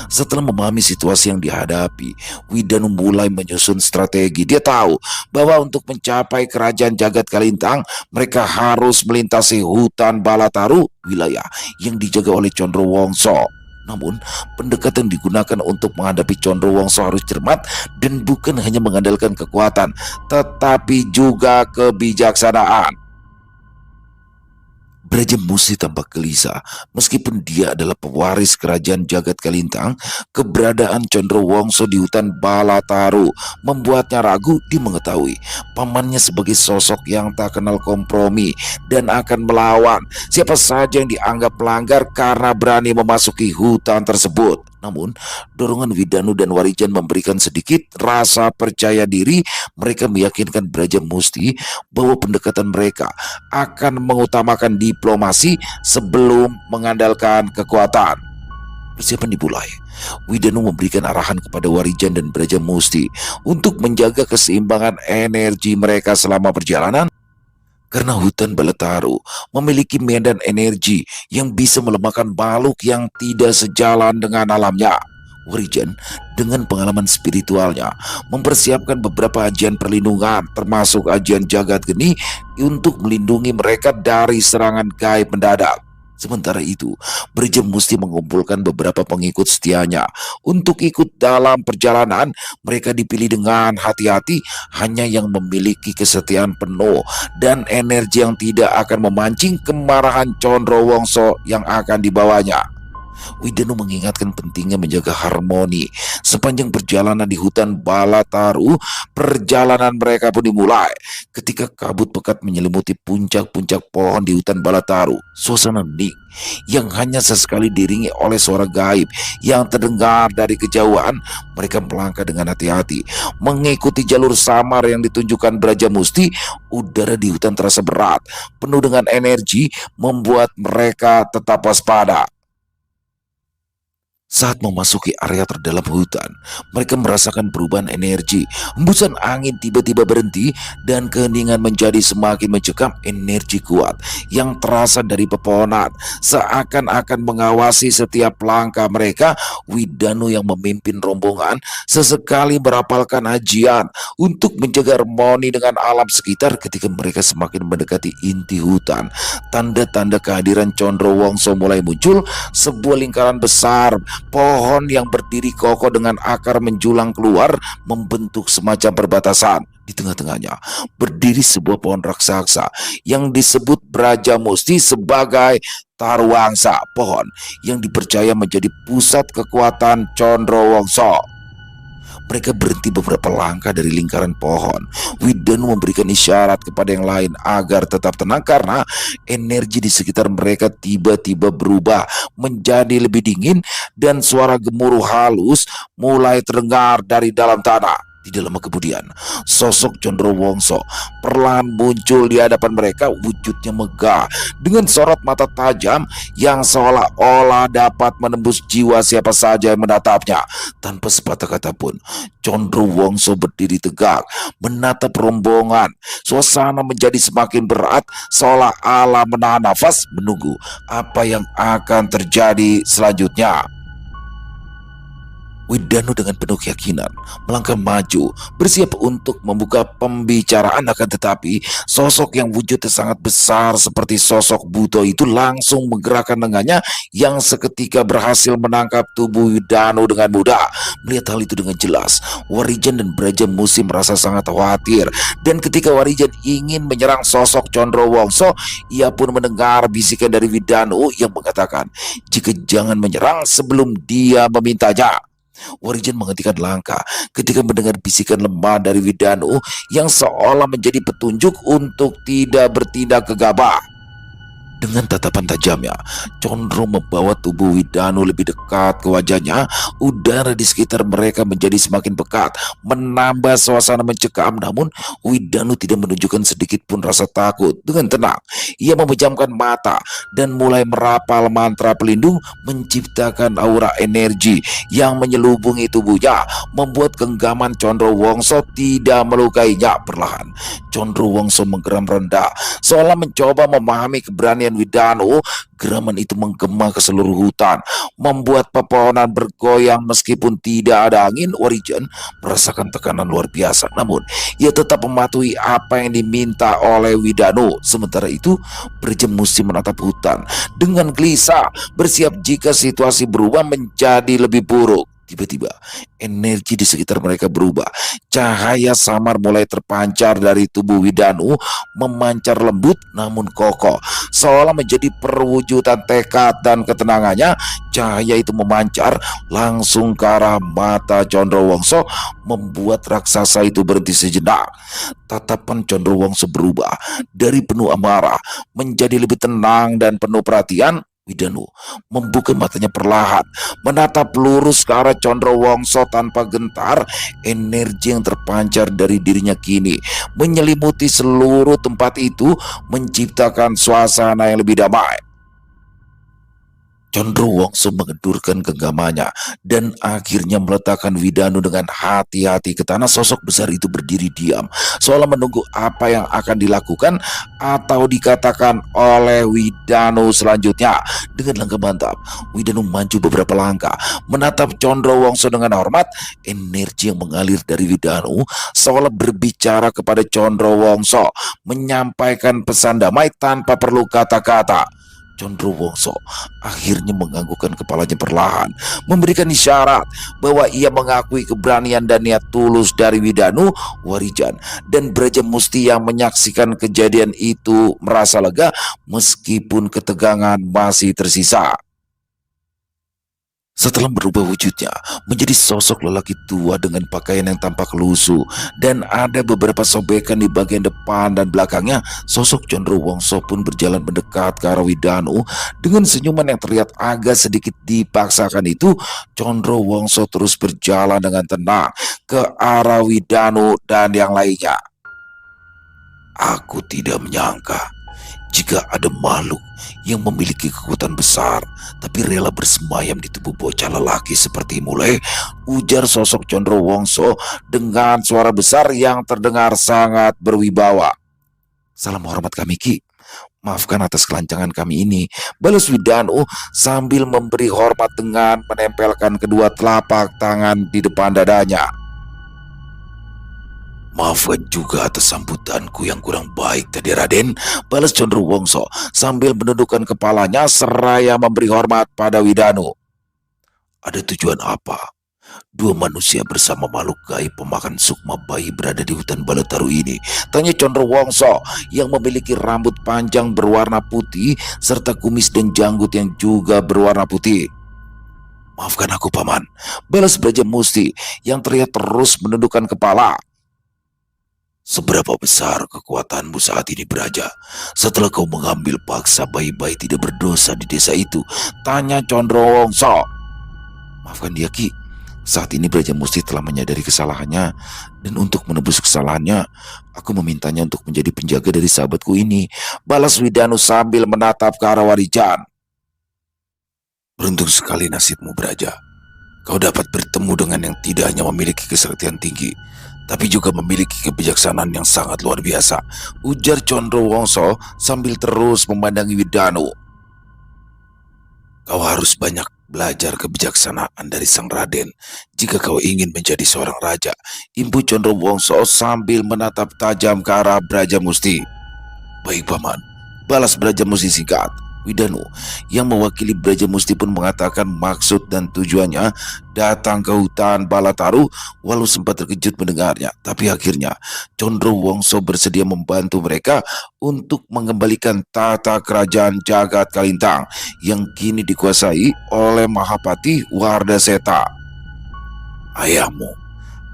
Setelah memahami situasi yang dihadapi, Widanu mulai menyusun strategi. Dia tahu bahwa untuk mencapai kerajaan Jagat Kalintang, mereka harus melintasi hutan Balataru, wilayah yang dijaga oleh Condrawongso. Namun, pendekatan digunakan untuk menghadapi Condrawongso harus cermat dan bukan hanya mengandalkan kekuatan, tetapi juga kebijaksanaan. Braja Musti tampak gelisah. Meskipun dia adalah pewaris kerajaan Jagat Kalintang, keberadaan Condrawongso di hutan Balataru membuatnya ragu. Dia mengetahui pamannya sebagai sosok yang tak kenal kompromi dan akan melawan siapa saja yang dianggap pelanggar karena berani memasuki hutan tersebut. Namun, dorongan Widanu dan Warijan memberikan sedikit rasa percaya diri. Mereka meyakinkan Braja Musti bahwa pendekatan mereka akan mengutamakan diplomasi sebelum mengandalkan kekuatan. Persiapan dimulai. Widanu memberikan arahan kepada Warijan dan Braja Musti untuk menjaga keseimbangan energi mereka selama perjalanan. Karena hutan Balataru memiliki medan energi yang bisa melemahkan makhluk yang tidak sejalan dengan alamnya. Warijan dengan pengalaman spiritualnya mempersiapkan beberapa ajian perlindungan termasuk ajian jagat geni untuk melindungi mereka dari serangan gaib mendadak. Sementara itu, Braja Musti mengumpulkan beberapa pengikut setianya untuk ikut dalam perjalanan. Mereka dipilih dengan hati-hati, hanya yang memiliki kesetiaan penuh dan energi yang tidak akan memancing kemarahan Condrawongso yang akan dibawanya. Widanu mengingatkan pentingnya menjaga harmoni sepanjang perjalanan di hutan Balataru. Perjalanan mereka pun dimulai ketika kabut pekat menyelimuti puncak-puncak pohon di hutan Balataru. Suasana hening yang hanya sesekali diringi oleh suara gaib yang terdengar dari kejauhan. Mereka melangkah dengan hati-hati mengikuti jalur samar yang ditunjukkan Braja Musti. Udara di hutan terasa berat, penuh dengan energi, membuat mereka tetap waspada. Saat memasuki area terdalam hutan, mereka merasakan perubahan energi. Hembusan angin tiba-tiba berhenti dan keheningan menjadi semakin mencekam. Energi kuat yang terasa dari pepohonan seakan-akan mengawasi setiap langkah mereka. Widanu yang memimpin rombongan sesekali merapalkan ajian untuk menjaga harmoni dengan alam sekitar. Ketika mereka semakin mendekati inti hutan, tanda-tanda kehadiran Condrawongso mulai muncul. Sebuah lingkaran besar pohon yang berdiri kokoh dengan akar menjulang keluar membentuk semacam perbatasan. Di tengah-tengahnya berdiri sebuah pohon raksasa yang disebut Braja Musti sebagai Tarwangsa, pohon yang dipercaya menjadi pusat kekuatan Condrawongso. Mereka berhenti beberapa langkah dari lingkaran pohon. Widanu memberikan isyarat kepada yang lain agar tetap tenang karena energi di sekitar mereka tiba-tiba berubah menjadi lebih dingin dan suara gemuruh halus mulai terdengar dari dalam tanah. Tidak lama kemudian, sosok Condrawongso perlahan muncul di hadapan mereka. Wujudnya megah dengan sorot mata tajam yang seolah-olah dapat menembus jiwa siapa saja yang menatapnya. Tanpa sepatah kata pun, Condrawongso berdiri tegak menatap rombongan. Suasana menjadi semakin berat, seolah-olah menahan nafas menunggu apa yang akan terjadi selanjutnya. Widanu dengan penuh keyakinan melangkah maju, bersiap untuk membuka pembicaraan, akan tetapi sosok yang wujudnya sangat besar seperti sosok Buto itu langsung menggerakkan lengannya yang seketika berhasil menangkap tubuh Widanu dengan mudah. Melihat hal itu dengan jelas, Warijan dan Braja Musi merasa sangat khawatir, dan ketika Warijan ingin menyerang sosok Condro Wongso, ia pun mendengar bisikan dari Widanu yang mengatakan jika jangan menyerang sebelum dia memintanya. Warijan menghentikan langkah ketika mendengar bisikan lemah dari Widanu yang seolah menjadi petunjuk untuk tidak bertindak gegabah. Dengan tatapan tajamnya, Condro membawa tubuh Widanu lebih dekat ke wajahnya. Udara di sekitar mereka menjadi semakin pekat, menambah suasana mencekam. Namun, Widanu tidak menunjukkan sedikit pun rasa takut. Dengan tenang, ia memejamkan mata dan mulai merapal mantra pelindung, menciptakan aura energi yang menyelubungi tubuhnya, membuat genggaman Condro Wongso tidak melukainya. Perlahan, Condro Wongso menggeram rendah, seolah mencoba memahami keberanian Widanu. Geraman itu menggema ke seluruh hutan, membuat pepohonan bergoyang meskipun tidak ada angin. Warijan merasakan tekanan luar biasa, namun ia tetap mematuhi apa yang diminta oleh Widanu. Sementara itu, Braja Musti menatap hutan dengan gelisah, bersiap jika situasi berubah menjadi lebih buruk. Tiba-tiba, energi di sekitar mereka berubah. Cahaya samar mulai terpancar dari tubuh Widanu, memancar lembut namun kokoh, seolah menjadi perwujudan tekad dan ketenangannya. Cahaya itu memancar langsung ke arah mata Condro Wongso, membuat raksasa itu berhenti sejenak. Tatapan Condro Wongso berubah dari penuh amarah menjadi lebih tenang dan penuh perhatian. Widanu membuka matanya perlahan, menatap lurus ke arah Condro Wongso tanpa gentar. Energi yang terpancar dari dirinya kini menyelimuti seluruh tempat itu, menciptakan suasana yang lebih damai. Condro Wongso mengendurkan genggamannya dan akhirnya meletakkan Widanu dengan hati-hati ke tanah. Sosok besar itu berdiri diam, seolah menunggu apa yang akan dilakukan atau dikatakan oleh Widanu selanjutnya. Dengan langkah mantap, Widanu maju beberapa langkah, menatap Condro Wongso dengan hormat. Energi yang mengalir dari Widanu seolah berbicara kepada Condro Wongso, menyampaikan pesan damai tanpa perlu kata-kata. Condro Wongso akhirnya menganggukkan kepalanya perlahan, memberikan isyarat bahwa ia mengakui keberanian dan niat tulus dari Widanu. Warijan dan Braja Musti yang menyaksikan kejadian itu merasa lega meskipun ketegangan masih tersisa. Setelah berubah wujudnya menjadi sosok lelaki tua dengan pakaian yang tampak lusuh dan ada beberapa sobekan di bagian depan dan belakangnya, sosok Condro Wongso pun berjalan mendekat ke arah Widanu dengan senyuman yang terlihat agak sedikit dipaksakan. Itu Condro Wongso terus berjalan dengan tenang ke arah Widanu dan yang lainnya. Aku tidak menyangka jika ada makhluk yang memiliki kekuatan besar tapi rela bersemayam di tubuh bocah lelaki seperti mulai, ujar sosok Condro Wongso dengan suara besar yang terdengar sangat berwibawa. Salam hormat kami, Ki. Maafkan atas kelancangan kami ini, balas Widanu sambil memberi hormat dengan menempelkan kedua telapak tangan di depan dadanya. Maafkan juga atas sambutanku yang kurang baik tadi, Raden, balas Condro Wongso sambil menundukkan kepalanya seraya memberi hormat pada Widanu. Ada tujuan apa dua manusia bersama makhluk gaib pemakan sukma bayi berada di hutan Baletaru ini? Tanya Condro Wongso yang memiliki rambut panjang berwarna putih serta kumis dan janggut yang juga berwarna putih. Maafkan aku, Paman, balas Braja Musti yang terlihat terus menundukkan kepala. Seberapa besar kekuatanmu saat ini, Braja, setelah kau mengambil paksa bayi-bayi tidak berdosa di desa itu? Tanya Condro Wongso. Maafkan dia, Ki. Saat ini Braja Musti telah menyadari kesalahannya, dan untuk menebus kesalahannya, aku memintanya untuk menjadi penjaga dari sahabatku ini, balas Widanu sambil menatap ke arah Warijan. Beruntung sekali nasibmu, Braja. Kau dapat bertemu dengan yang tidak hanya memiliki kesaktian tinggi, tapi juga memiliki kebijaksanaan yang sangat luar biasa, ujar Condro Wongso sambil terus memandangi Widanu. Kau harus banyak Belajar kebijaksanaan dari sang Raden jika kau ingin menjadi seorang raja, imbu Condrowongso sambil menatap tajam ke arah Brajamusti. Baik paman, balas Brajamusti singkat. Widanu yang mewakili Brajamusti pun mengatakan maksud dan tujuannya datang ke hutan Balataru. Walau sempat terkejut mendengarnya, tapi akhirnya Condrowongso bersedia membantu mereka untuk mengembalikan tata kerajaan Jagat Kalintang yang kini dikuasai oleh Mahapati Wardaseta. Ayahmu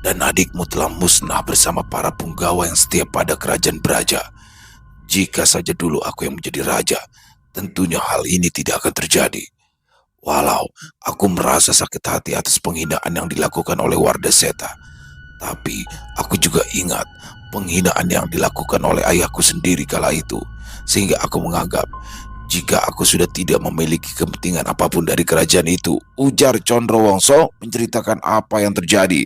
dan adikmu telah musnah bersama para punggawa yang setia pada kerajaan Braja. Jika saja dulu aku yang menjadi raja, tentunya hal ini tidak akan terjadi. Walau aku merasa sakit hati atas penghinaan yang dilakukan oleh Wardaseta, tapi aku juga ingat penghinaan yang dilakukan oleh ayahku sendiri kala itu, sehingga aku menganggap jika aku sudah tidak memiliki kepentingan apapun dari kerajaan itu, ujar Condrowongso menceritakan apa yang terjadi.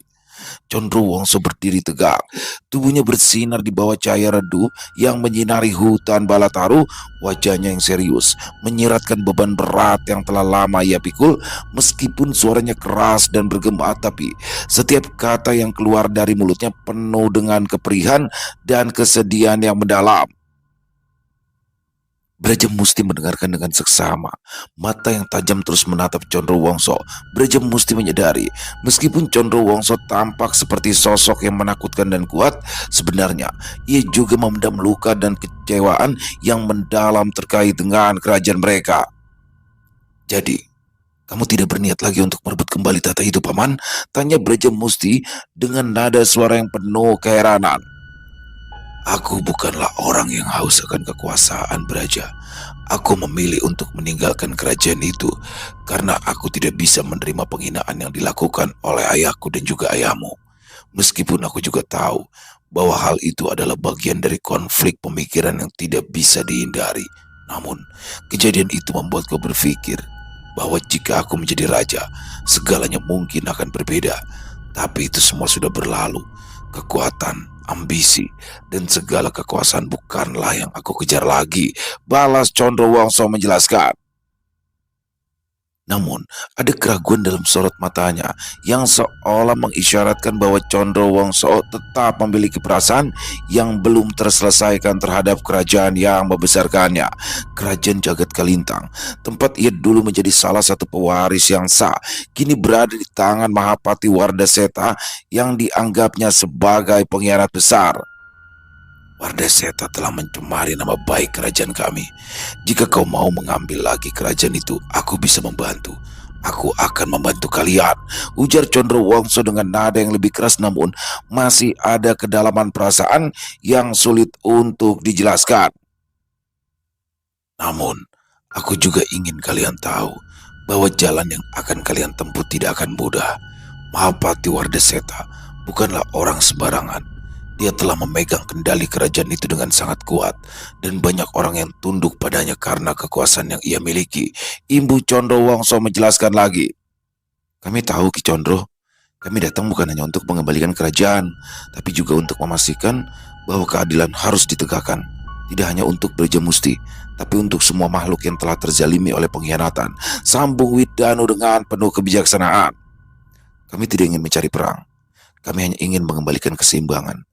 Condrowongso berdiri tegak, tubuhnya bersinar di bawah cahaya redup yang menyinari hutan Balataru. Wajahnya yang serius menyiratkan beban berat yang telah lama ia pikul. Meskipun suaranya keras dan bergema, tapi setiap kata yang keluar dari mulutnya penuh dengan keperihan dan kesedihan yang mendalam. Brajamusti mendengarkan dengan seksama. Mata yang tajam terus menatap Condrowongso. Brajamusti menyadari, meskipun Condrowongso tampak seperti sosok yang menakutkan dan kuat, sebenarnya ia juga memendam luka dan kecewaan yang mendalam terkait dengan kerajaan mereka. Jadi, kamu tidak berniat lagi untuk merebut kembali tata itu, Paman? Tanya Brajamusti dengan nada suara yang penuh keheranan. Aku bukanlah orang yang haus akan kekuasaan, Braja. Aku memilih untuk meninggalkan kerajaan itu karena aku tidak bisa menerima penghinaan yang dilakukan oleh ayahku dan juga ayahmu. Meskipun aku juga tahu bahwa hal itu adalah bagian dari konflik pemikiran yang tidak bisa dihindari. Namun, kejadian itu membuatku berpikir bahwa jika aku menjadi raja, segalanya mungkin akan berbeda. Tapi itu semua sudah berlalu. Kekuatan, ambisi, dan segala kekuasaan bukanlah yang aku kejar lagi, balas Condrowongso menjelaskan. Namun, ada keraguan dalam sorot matanya yang seolah mengisyaratkan bahwa Condrowongso tetap memiliki perasaan yang belum terselesaikan terhadap kerajaan yang membesarkannya, kerajaan Jagat Kalintang. Tempat ia dulu menjadi salah satu pewaris yang sah, kini berada di tangan Mahapati Wardaseta yang dianggapnya sebagai pengkhianat besar. Wardaseta telah mencemari nama baik kerajaan kami. Jika kau mau mengambil lagi kerajaan itu, aku bisa membantu. Aku akan membantu kalian, ujar Condrowongso dengan nada yang lebih keras, namun masih ada kedalaman perasaan yang sulit untuk dijelaskan. Namun, aku juga ingin kalian tahu bahwa jalan yang akan kalian tempuh tidak akan mudah. Mahapati Wardaseta bukanlah orang sembarangan. Dia telah memegang kendali kerajaan itu dengan sangat kuat, dan banyak orang yang tunduk padanya karena kekuasaan yang ia miliki. Imbu Condrowongso menjelaskan lagi. Kami tahu, Ki Condro. Kami datang bukan hanya untuk mengembalikan kerajaan, tapi juga untuk memastikan bahwa keadilan harus ditegakkan. Tidak hanya untuk Brajamusti, tapi untuk semua makhluk yang telah terzalimi oleh pengkhianatan, sambung Widanu dengan penuh kebijaksanaan. Kami tidak ingin mencari perang. Kami hanya ingin mengembalikan keseimbangan.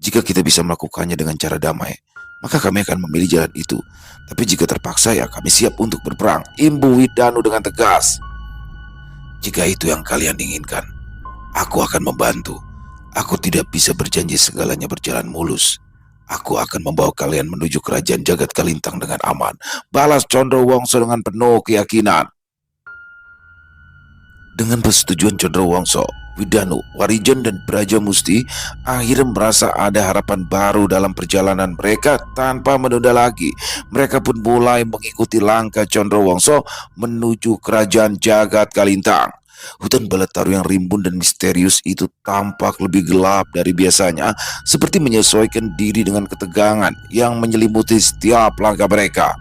Jika kita bisa melakukannya dengan cara damai, maka kami akan memilih jalan itu. Tapi jika terpaksa, ya kami siap untuk berperang, imbu Widanu dengan tegas. Jika itu yang kalian inginkan, aku akan membantu. Aku tidak bisa berjanji segalanya berjalan mulus. Aku akan membawa kalian menuju kerajaan Jagat Kalintang dengan aman, balas Condrowongso dengan penuh keyakinan. Dengan persetujuan Condrowongso, Widanu, Warijan, dan Brajamusti akhirnya merasa ada harapan baru dalam perjalanan mereka. Tanpa menunda lagi, mereka pun mulai mengikuti langkah Condrowongso menuju kerajaan Jagat Kalintang. Hutan Balataru yang rimbun dan misterius itu tampak lebih gelap dari biasanya, seperti menyesuaikan diri dengan ketegangan yang menyelimuti setiap langkah mereka.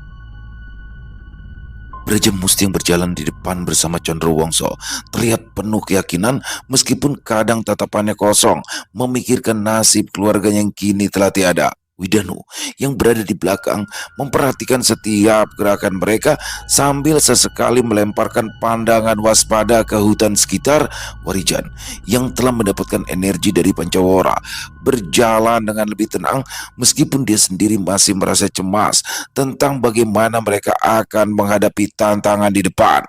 Brajamusti yang berjalan di depan bersama Condrowongso terlihat penuh keyakinan, meskipun kadang tatapannya kosong, memikirkan nasib keluarganya yang kini telah tiada. Widanu yang berada di belakang memperhatikan setiap gerakan mereka sambil sesekali melemparkan pandangan waspada ke hutan sekitar. Warijan yang telah mendapatkan energi dari Pancawara berjalan dengan lebih tenang meskipun dia sendiri masih merasa cemas tentang bagaimana mereka akan menghadapi tantangan di depan.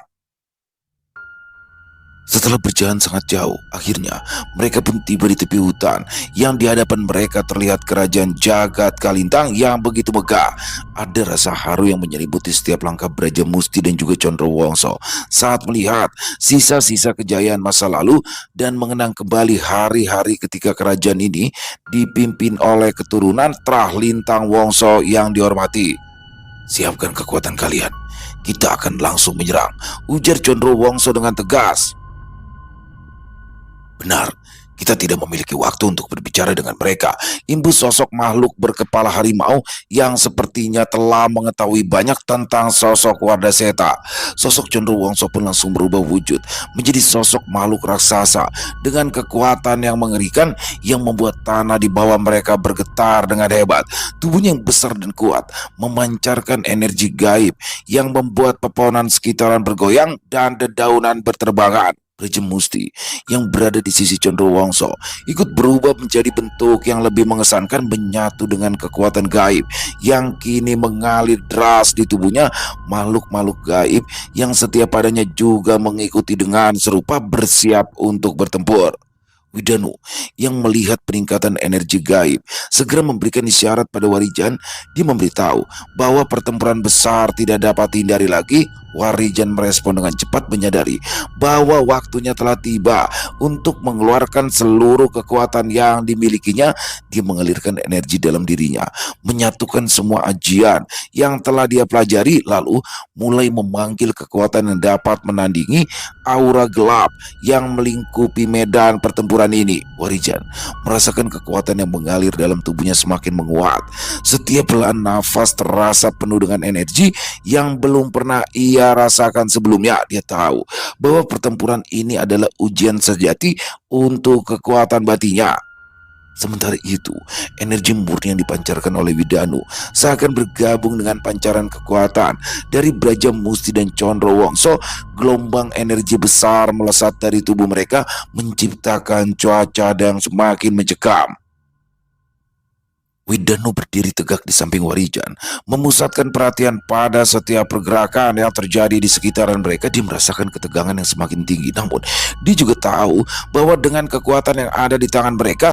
Setelah berjalan sangat jauh, akhirnya mereka pun tiba di tepi hutan yang di hadapan mereka terlihat kerajaan Jagat Kalintang yang begitu megah. Ada rasa haru yang menyelimuti setiap langkah Braja Musti dan juga Condrowongso saat melihat sisa-sisa kejayaan masa lalu dan mengenang kembali hari-hari ketika kerajaan ini dipimpin oleh keturunan Trahlintang Wongso yang dihormati. "Siapkan kekuatan kalian, kita akan langsung menyerang," ujar Condrowongso dengan tegas. "Benar, kita tidak memiliki waktu untuk berbicara dengan mereka," imbus sosok makhluk berkepala harimau yang sepertinya telah mengetahui banyak tentang sosok Wardaseta. Sosok Condrowongso pun langsung berubah wujud menjadi sosok makhluk raksasa dengan kekuatan yang mengerikan yang membuat tanah di bawah mereka bergetar dengan hebat. Tubuhnya yang besar dan kuat memancarkan energi gaib yang membuat pepohonan sekitaran bergoyang dan dedaunan berterbangan. Raja Musti yang berada di sisi Condrowongso ikut berubah menjadi bentuk yang lebih mengesankan menyatu dengan kekuatan gaib yang kini mengalir deras di tubuhnya. Makhluk-makhluk gaib yang setiap padanya juga mengikuti dengan serupa bersiap untuk bertempur. Widanu yang melihat peningkatan energi gaib segera memberikan isyarat pada Warijan. Dia memberitahu bahwa pertempuran besar tidak dapat dihindari lagi. Warijan merespon dengan cepat, menyadari bahwa waktunya telah tiba untuk mengeluarkan seluruh kekuatan yang dimilikinya. Dia mengalirkan energi dalam dirinya, menyatukan semua ajian yang telah dia pelajari, lalu mulai memanggil kekuatan yang dapat menandingi aura gelap yang melingkupi medan pertempuran ini. Warijan merasakan kekuatan yang mengalir dalam tubuhnya semakin menguat. Setiap helaan nafas terasa penuh dengan energi yang belum pernah ia rasakan sebelumnya. Dia tahu bahwa pertempuran ini adalah ujian sejati untuk kekuatan batinnya. Sementara itu, energi murni yang dipancarkan oleh Widanu seakan bergabung dengan pancaran kekuatan dari Braja Musti dan Condrowongso. Gelombang energi besar melesat dari tubuh mereka, menciptakan cuaca yang semakin mencekam. Widanu berdiri tegak di samping Warijan, memusatkan perhatian pada setiap pergerakan yang terjadi di sekitaran mereka. Dia merasakan ketegangan yang semakin tinggi, namun dia juga tahu bahwa dengan kekuatan yang ada di tangan mereka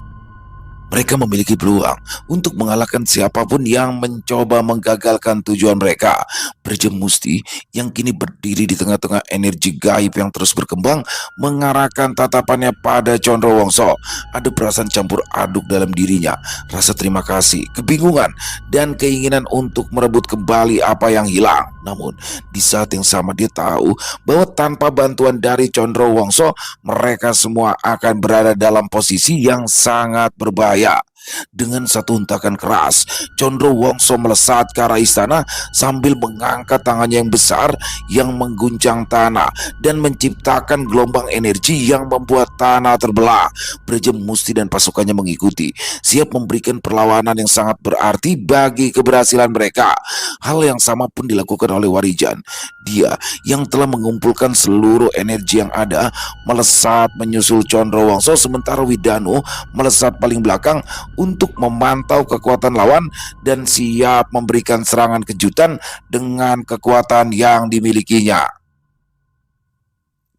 memiliki peluang untuk mengalahkan siapapun yang mencoba menggagalkan tujuan mereka. Braja Musti yang kini berdiri di tengah-tengah energi gaib yang terus berkembang mengarahkan tatapannya pada Condrowongso. Ada perasaan campur aduk dalam dirinya, rasa terima kasih, kebingungan, dan keinginan untuk merebut kembali apa yang hilang. Namun di saat yang sama dia tahu bahwa tanpa bantuan dari Condrowongso mereka semua akan berada dalam posisi yang sangat berbahaya. Dengan satu hentakan keras, Condrowongso melesat ke arah istana sambil mengangkat tangannya yang besar yang mengguncang tanah dan menciptakan gelombang energi yang membuat tanah terbelah. Braja Musti dan pasukannya mengikuti, siap memberikan perlawanan yang sangat berarti bagi keberhasilan mereka. Hal yang sama pun dilakukan oleh Warijan. Dia yang telah mengumpulkan seluruh energi yang ada melesat menyusul Condrowongso, sementara Widanu melesat paling belakang untuk memantau kekuatan lawan dan siap memberikan serangan kejutan dengan kekuatan yang dimilikinya.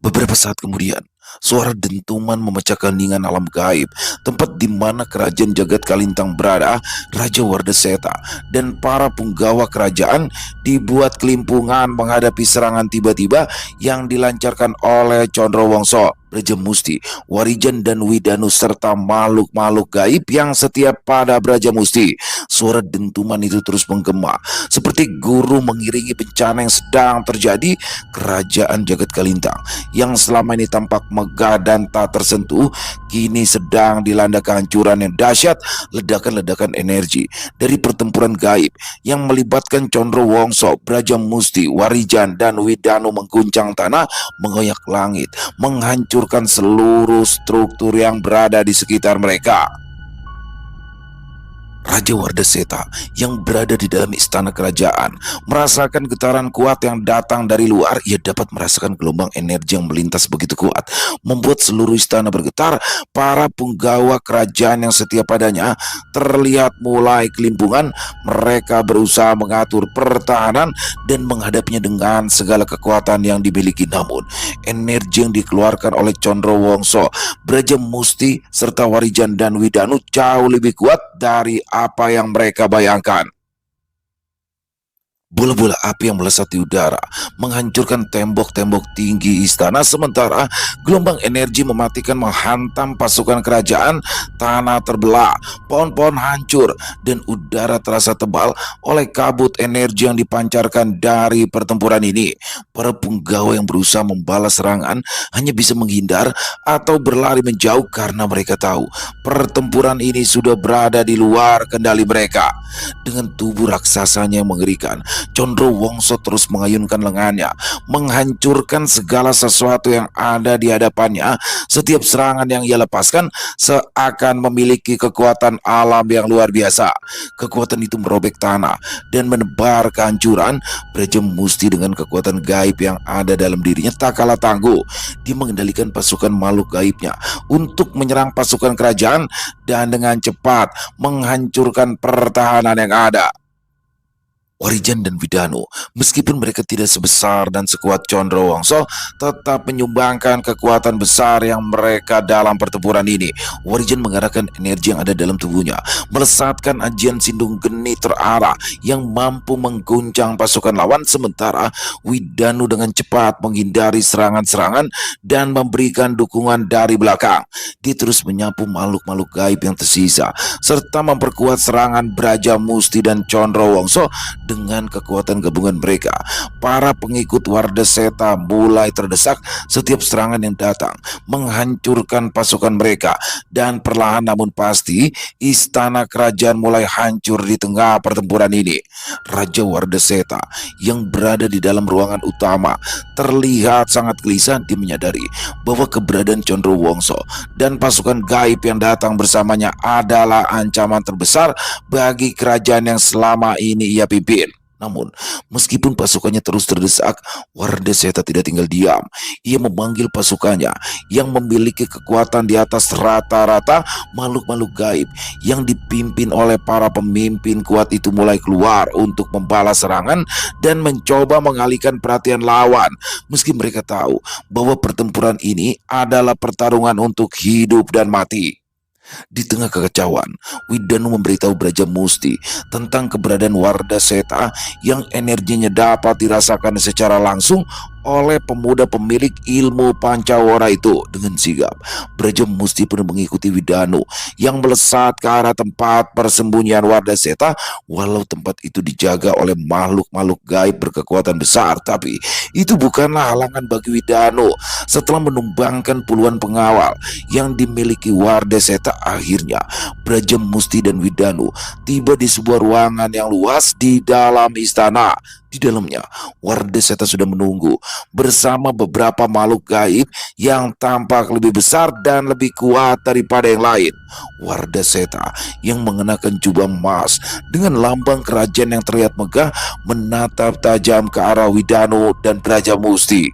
Beberapa saat kemudian, suara dentuman memecahkan heningan alam gaib. Tempat di mana kerajaan Jagat Kalintang berada, Raja Wardaseta dan para punggawa kerajaan dibuat kelimpungan menghadapi serangan tiba-tiba yang dilancarkan oleh Condrowongso. Braja Musti, Warijan, dan Widanu serta makhluk-makhluk gaib yang setia pada Braja Musti. Suara dentuman itu terus menggema seperti guru mengiringi bencana yang sedang terjadi. Kerajaan Jagat Kalintang yang selama ini tampak megah dan tak tersentuh kini sedang dilanda kehancuran yang dahsyat. Ledakan-ledakan energi dari pertempuran gaib yang melibatkan Condrowongso, Braja Musti, Warijan, dan Widanu mengguncang tanah, mengoyak langit, menghancurkan seluruh seluruh struktur yang berada di sekitar mereka. Raja Wardaseta yang berada di dalam istana kerajaan merasakan getaran kuat yang datang dari luar. Ia dapat merasakan gelombang energi yang melintas begitu kuat, membuat seluruh istana bergetar. Para punggawa kerajaan yang setia padanya terlihat mulai kelimpungan. Mereka berusaha mengatur pertahanan dan menghadapinya dengan segala kekuatan yang dimiliki. Namun, energi yang dikeluarkan oleh Condrowongso, Braja Musti, serta Warijan dan Widanu jauh lebih kuat dari apa yang mereka bayangkan. Bola-bola api yang melesat di udara menghancurkan tembok-tembok tinggi istana, sementara gelombang energi mematikan menghantam pasukan kerajaan. Tanah terbelah, pohon-pohon hancur, dan udara terasa tebal oleh kabut energi yang dipancarkan dari pertempuran ini. Para punggawa yang berusaha membalas serangan hanya bisa menghindar atau berlari menjauh karena mereka tahu pertempuran ini sudah berada di luar kendali mereka. Dengan tubuh raksasanya yang mengerikan, Condrowongso terus mengayunkan lengannya, menghancurkan segala sesuatu yang ada di hadapannya. Setiap serangan yang ia lepaskan seakan memiliki kekuatan alam yang luar biasa. Kekuatan itu merobek tanah dan menebar kehancuran. Braja Musti dengan kekuatan gaib yang ada dalam dirinya tak kalah tangguh. Dia mengendalikan pasukan makhluk gaibnya untuk menyerang pasukan kerajaan dan dengan cepat menghancurkan pertahanan yang ada. Warijan dan Widanu, meskipun mereka tidak sebesar dan sekuat Condrowongso, tetap menyumbangkan kekuatan besar yang mereka dalam pertempuran ini. Warijan mengarahkan energi yang ada dalam tubuhnya, melesatkan ajian Sindung Geni terarah yang mampu mengguncang pasukan lawan, sementara Widanu dengan cepat menghindari serangan-serangan dan memberikan dukungan dari belakang. Dia terus menyapu makhluk-makhluk gaib yang tersisa, serta memperkuat serangan Braja Musti dan Condrowongso. Dengan kekuatan gabungan mereka, para pengikut Wardaseta mulai terdesak. Setiap serangan yang datang menghancurkan pasukan mereka, dan perlahan namun pasti istana kerajaan mulai hancur di tengah pertempuran ini. Raja Wardaseta yang berada di dalam ruangan utama terlihat sangat gelisah. Dia menyadari bahwa keberadaan Condrowongso dan pasukan gaib yang datang bersamanya adalah ancaman terbesar bagi kerajaan yang selama ini ia pimpin. Namun, meskipun pasukannya terus terdesak, Wardaseta tidak tinggal diam. Ia memanggil pasukannya yang memiliki kekuatan di atas rata-rata. Makhluk-makhluk gaib yang dipimpin oleh para pemimpin kuat itu mulai keluar untuk membalas serangan dan mencoba mengalihkan perhatian lawan. Meski mereka tahu bahwa pertempuran ini adalah pertarungan untuk hidup dan mati. Di tengah kekacauan, Widanu memberitahu Braja Musti tentang keberadaan Wardaseta yang energinya dapat dirasakan secara langsung oleh pemuda pemilik ilmu Pancawara itu. Dengan sigap, Braja Musti pun mengikuti Widanu yang melesat ke arah tempat persembunyian Wardaseta. Walau tempat itu dijaga oleh makhluk-makhluk gaib berkekuatan besar, tapi itu bukanlah halangan bagi Widanu. Setelah menumbangkan puluhan pengawal yang dimiliki Wardaseta, akhirnya Braja Musti dan Widanu tiba di sebuah ruangan yang luas di dalam istana. Di dalamnya, Wardaseta sudah menunggu bersama beberapa makhluk gaib yang tampak lebih besar dan lebih kuat daripada yang lain. Wardaseta yang mengenakan jubah emas dengan lambang kerajaan yang terlihat megah menatap tajam ke arah Widanu dan Braja Musti.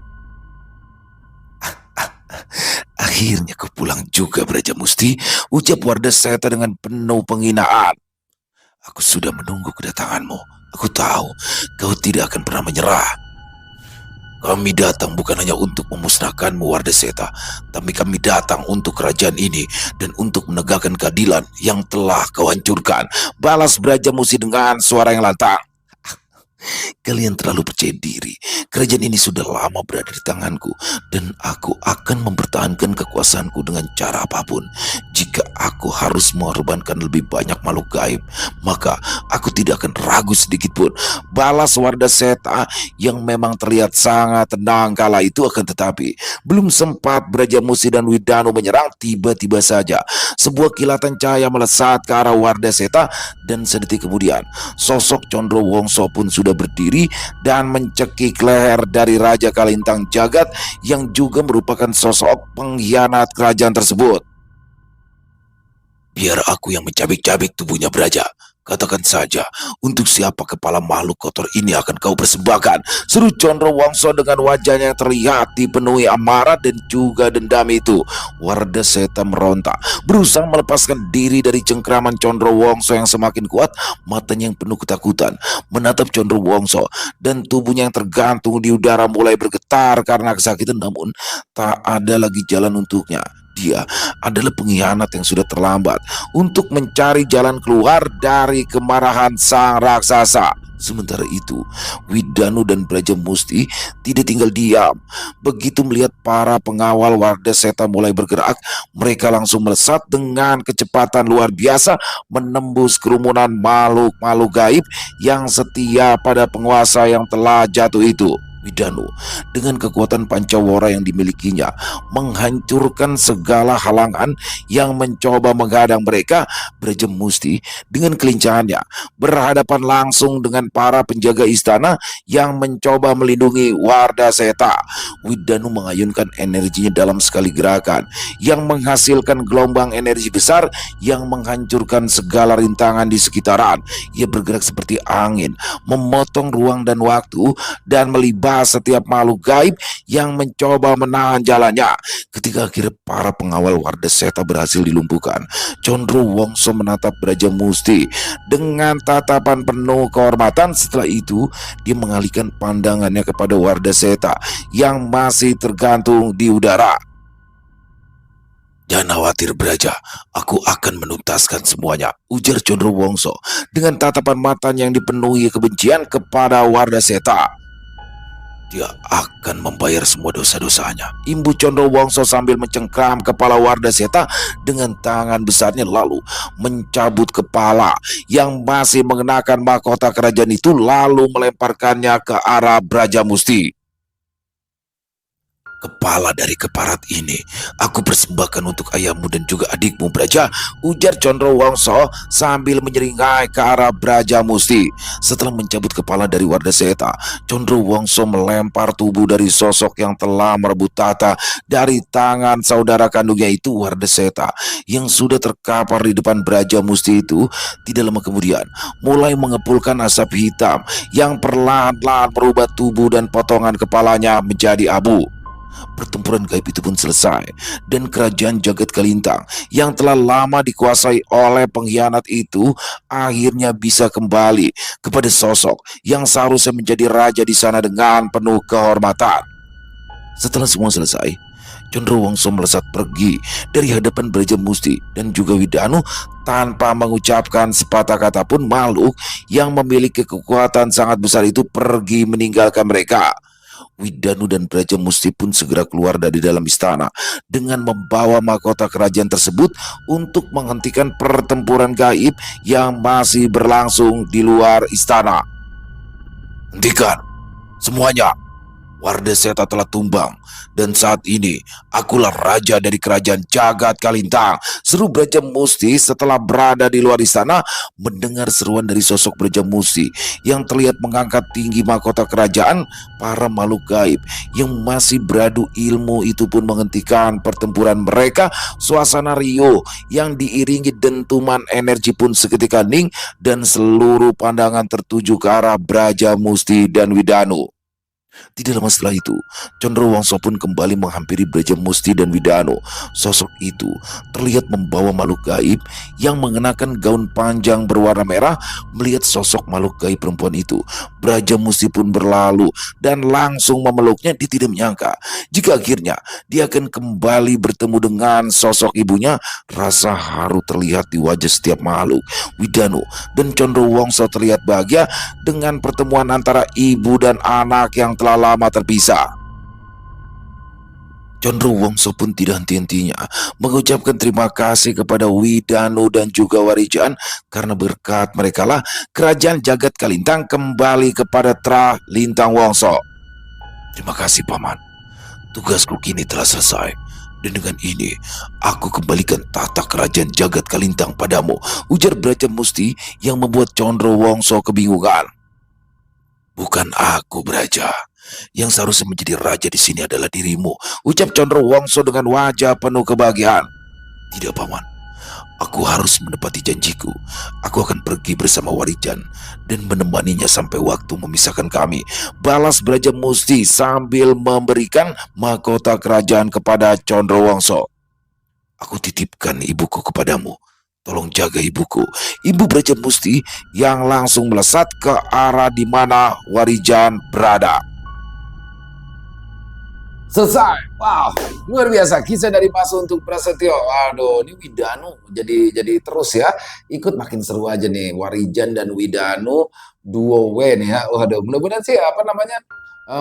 "Akhirnya kau pulang juga, Braja Musti," ucap Wardaseta dengan penuh penghinaan. "Aku sudah menunggu kedatanganmu. Aku tahu kau tidak akan pernah menyerah. Kami datang bukan hanya untuk memusnahkanmu, Wardaseta, tapi kami datang untuk kerajaan ini dan untuk menegakkan keadilan yang telah kau hancurkan," balas Braja Musti dengan suara yang lantang. "Kalian terlalu percaya diri. Kerajaan ini sudah lama berada di tanganku, dan aku akan mempertahankan kekuasaanku dengan cara apapun. Jika aku harus mengorbankan lebih banyak makhluk gaib, maka aku tidak akan ragu sedikit pun," balas Wardaseta yang memang terlihat sangat tenang kala itu. Akan tetapi, belum sempat Braja Musti dan Widanu menyerang, tiba-tiba saja sebuah kilatan cahaya melesat ke arah Wardaseta, dan sedetik kemudian sosok Condrowongso pun sudah berdiri dan mencekik leher dari Raja Kalintang Jagat yang juga merupakan sosok pengkhianat kerajaan tersebut. Biar aku yang mencabik-cabik tubuhnya Braja. Katakan saja, untuk siapa kepala makhluk kotor ini akan kau persembahkan? Seru Condrowongso dengan wajahnya yang terlihat dipenuhi amarah dan juga dendam itu. Wardaseta meronta, berusaha melepaskan diri dari cengkraman Condrowongso yang semakin kuat. Matanya yang penuh ketakutan menatap Condrowongso dan tubuhnya yang tergantung di udara mulai bergetar karena kesakitan. Namun tak ada lagi jalan untuknya. Dia adalah pengkhianat yang sudah terlambat untuk mencari jalan keluar dari kemarahan sang raksasa. Sementara itu, Widanu dan Brajamusti tidak tinggal diam. Begitu melihat para pengawal Wardaseta mulai bergerak, mereka langsung melesat dengan kecepatan luar biasa menembus kerumunan makhluk-makhluk gaib yang setia pada penguasa yang telah jatuh itu. Widanu dengan kekuatan pancawara yang dimilikinya menghancurkan segala halangan yang mencoba menghadang mereka. Brajamusti dengan kelincahannya berhadapan langsung dengan para penjaga istana yang mencoba melindungi Wardaseta. Widanu mengayunkan energinya dalam sekali gerakan yang menghasilkan gelombang energi besar yang menghancurkan segala rintangan di sekitaran. Ia bergerak seperti angin, memotong ruang dan waktu dan melibas setiap makhluk gaib yang mencoba menahan jalannya. Ketika akhirnya para pengawal Wardaseta berhasil dilumpuhkan, Condrowongso menatap Brajamusti dengan tatapan penuh kehormatan. Setelah itu, dia mengalihkan pandangannya kepada Wardaseta yang masih tergantung di udara. Jangan khawatir Braja, aku akan menuntaskan semuanya, ujar Condrowongso dengan tatapan matanya yang dipenuhi kebencian kepada Wardaseta. Dia akan membayar semua dosa-dosanya, imbu Condrowongso sambil mencengkram kepala Wardaseta dengan tangan besarnya, lalu mencabut kepala yang masih mengenakan mahkota kerajaan itu lalu melemparkannya ke arah Brajamusti. Kepala dari keparat ini aku persembahkan untuk ayahmu dan juga adikmu Braja, ujar Condrowongso sambil menyeringai ke arah Brajamusti. Setelah mencabut kepala dari Wardaseta, Condrowongso melempar tubuh dari sosok yang telah merebut tahta dari tangan saudara kandungnya itu. Wardaseta yang sudah terkapar di depan Brajamusti itu tidak lama kemudian mulai mengepulkan asap hitam yang perlahan-lahan merubah tubuh dan potongan kepalanya menjadi abu. Pertempuran gaib itu pun selesai dan kerajaan Jagat Kalintang yang telah lama dikuasai oleh pengkhianat itu akhirnya bisa kembali kepada sosok yang seharusnya menjadi raja di sana dengan penuh kehormatan. Setelah semua selesai, Condrowongso melesat pergi dari hadapan Brajamusti dan juga Widanu tanpa mengucapkan sepatah kata pun. Makhluk yang memiliki kekuatan sangat besar itu pergi meninggalkan mereka. Widanu dan Brajamusti pun segera keluar dari dalam istana dengan membawa mahkota kerajaan tersebut untuk menghentikan pertempuran gaib yang masih berlangsung di luar istana. Hentikan semuanya, Wardaseta telah tumbang dan saat ini akulah raja dari kerajaan Jagat Kalintang, seru Brajamusti setelah berada di luar istana. Mendengar seruan dari sosok Brajamusti yang terlihat mengangkat tinggi mahkota kerajaan, para makhluk gaib yang masih beradu ilmu itu pun menghentikan pertempuran mereka. Suasana riuh yang diiringi dentuman energi pun seketika hening dan seluruh pandangan tertuju ke arah Brajamusti dan Widanu. Tidak lama setelah itu, Condrowongso pun kembali menghampiri Brajamusti dan Widanu. Sosok itu terlihat membawa makhluk gaib yang mengenakan gaun panjang berwarna merah. Melihat sosok makhluk gaib perempuan itu, Brajamusti pun berlalu dan langsung memeluknya. Dia tidak menyangka jika akhirnya dia akan kembali bertemu dengan sosok ibunya. Rasa haru terlihat di wajah setiap makhluk. Widanu dan Condrowongso terlihat bahagia dengan pertemuan antara ibu dan anak yang telah lama terpisah. Condrowongso pun tidak henti-hentinya mengucapkan terima kasih kepada Widanu dan juga Warijan karena berkat merekalah kerajaan Jagat Kalintang kembali kepada Tra Lintang Wongso. Terima kasih Paman, tugasku kini telah selesai dan dengan ini aku kembalikan tahta kerajaan Jagat Kalintang padamu, ujar Brajamusti yang membuat Condrowongso kebingungan. Bukan aku Braja, yang seharusnya menjadi raja di sini adalah dirimu, ucap Condrowongso dengan wajah penuh kebahagiaan. Tidak Paman, Aku harus menepati janjiku. Aku akan pergi bersama Warijan dan menemaninya sampai waktu memisahkan kami. Balas Braja Musti sambil memberikan mahkota kerajaan kepada Condrowongso. Aku titipkan ibuku kepadamu. Tolong jaga ibuku. Ibu Braja Musti yang langsung melesat ke arah di mana Warijan berada. Selesai. Wow, luar biasa kisah dari Mas untuk Prasetyo. Aduh, ini Widanu jadi terus ya. Ikut makin seru aja nih Warijan dan Widanu duo W nih ya. Waduh, mudah-mudahan sih apa namanya?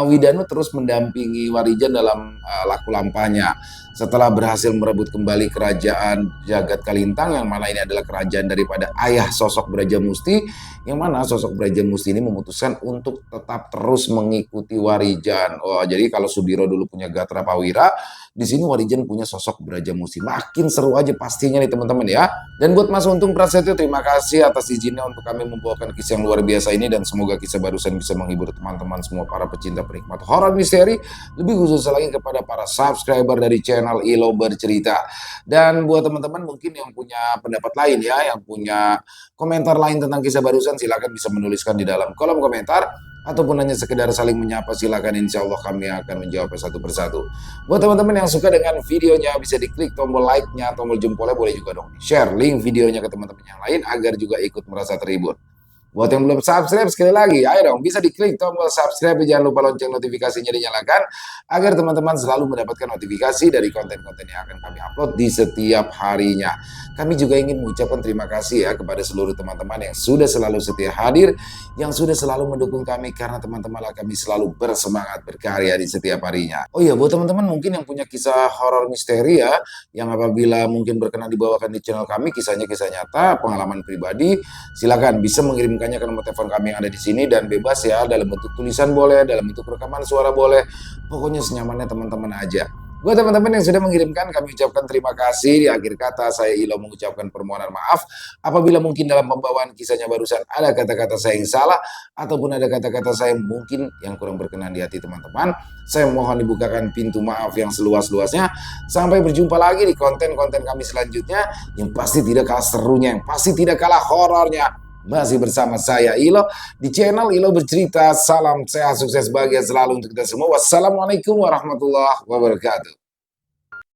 Widanu terus mendampingi Warijan dalam laku lampahnya. Setelah berhasil merebut kembali kerajaan Jagat Kalintang, yang mana ini adalah kerajaan daripada ayah sosok Braja Musti, yang mana sosok Braja Musti ini memutuskan untuk tetap terus mengikuti Warijan. Oh, jadi kalau Sudiro dulu punya Gatra Pawira, di sini Warijan punya sosok Braja Musti. Makin seru aja pastinya nih teman-teman ya. Dan buat Mas Untung Prasetyo, terima kasih atas izinnya untuk kami membawakan kisah yang luar biasa ini, dan semoga kisah barusan bisa menghibur teman-teman semua para pecinta penikmat horor misteri, lebih khusus lagi kepada para subscriber dari channel Ilo Bercerita. Dan buat teman-teman mungkin yang punya pendapat lain ya, yang punya komentar lain tentang kisah barusan, silakan bisa menuliskan di dalam kolom komentar, ataupun hanya sekedar saling menyapa, silakan, insya Allah kami akan menjawab satu persatu. Buat teman-teman yang suka dengan videonya, bisa diklik tombol like-nya, tombol jempolnya, boleh juga dong share link videonya ke teman-teman yang lain agar juga ikut merasa terhibur. Buat yang belum subscribe, sekali lagi, ayo dong, bisa diklik tombol subscribe, jangan lupa lonceng notifikasinya dinyalakan, agar teman-teman selalu mendapatkan notifikasi dari konten-konten yang akan kami upload di setiap harinya. Kami juga ingin mengucapkan terima kasih ya kepada seluruh teman-teman yang sudah selalu setia hadir, yang sudah selalu mendukung kami, karena teman-teman kami selalu bersemangat berkarya di setiap harinya. Oh iya, buat teman-teman mungkin yang punya kisah horor misteri ya, yang apabila mungkin berkenan dibawakan di channel kami, kisahnya kisah nyata, pengalaman pribadi, silakan bisa mengirimkannya ke nomor telepon kami yang ada di sini, dan bebas ya, dalam bentuk tulisan boleh, dalam bentuk rekaman suara boleh, pokoknya senyamannya teman-teman aja. Buat teman-teman yang sudah mengirimkan, kami ucapkan terima kasih. Di akhir kata, saya Ilo mengucapkan permohonan maaf apabila mungkin dalam pembawaan kisahnya barusan ada kata-kata saya yang salah, ataupun ada kata-kata saya mungkin yang kurang berkenan di hati teman-teman. Saya mohon dibukakan pintu maaf yang seluas-luasnya. Sampai berjumpa lagi di konten-konten kami selanjutnya, yang pasti tidak kalah serunya, yang pasti tidak kalah horornya. Masih bersama saya Ilo di channel Ilo Bercerita. Salam sehat, sukses, bahagia selalu untuk kita semua. Wassalamualaikum warahmatullahi wabarakatuh.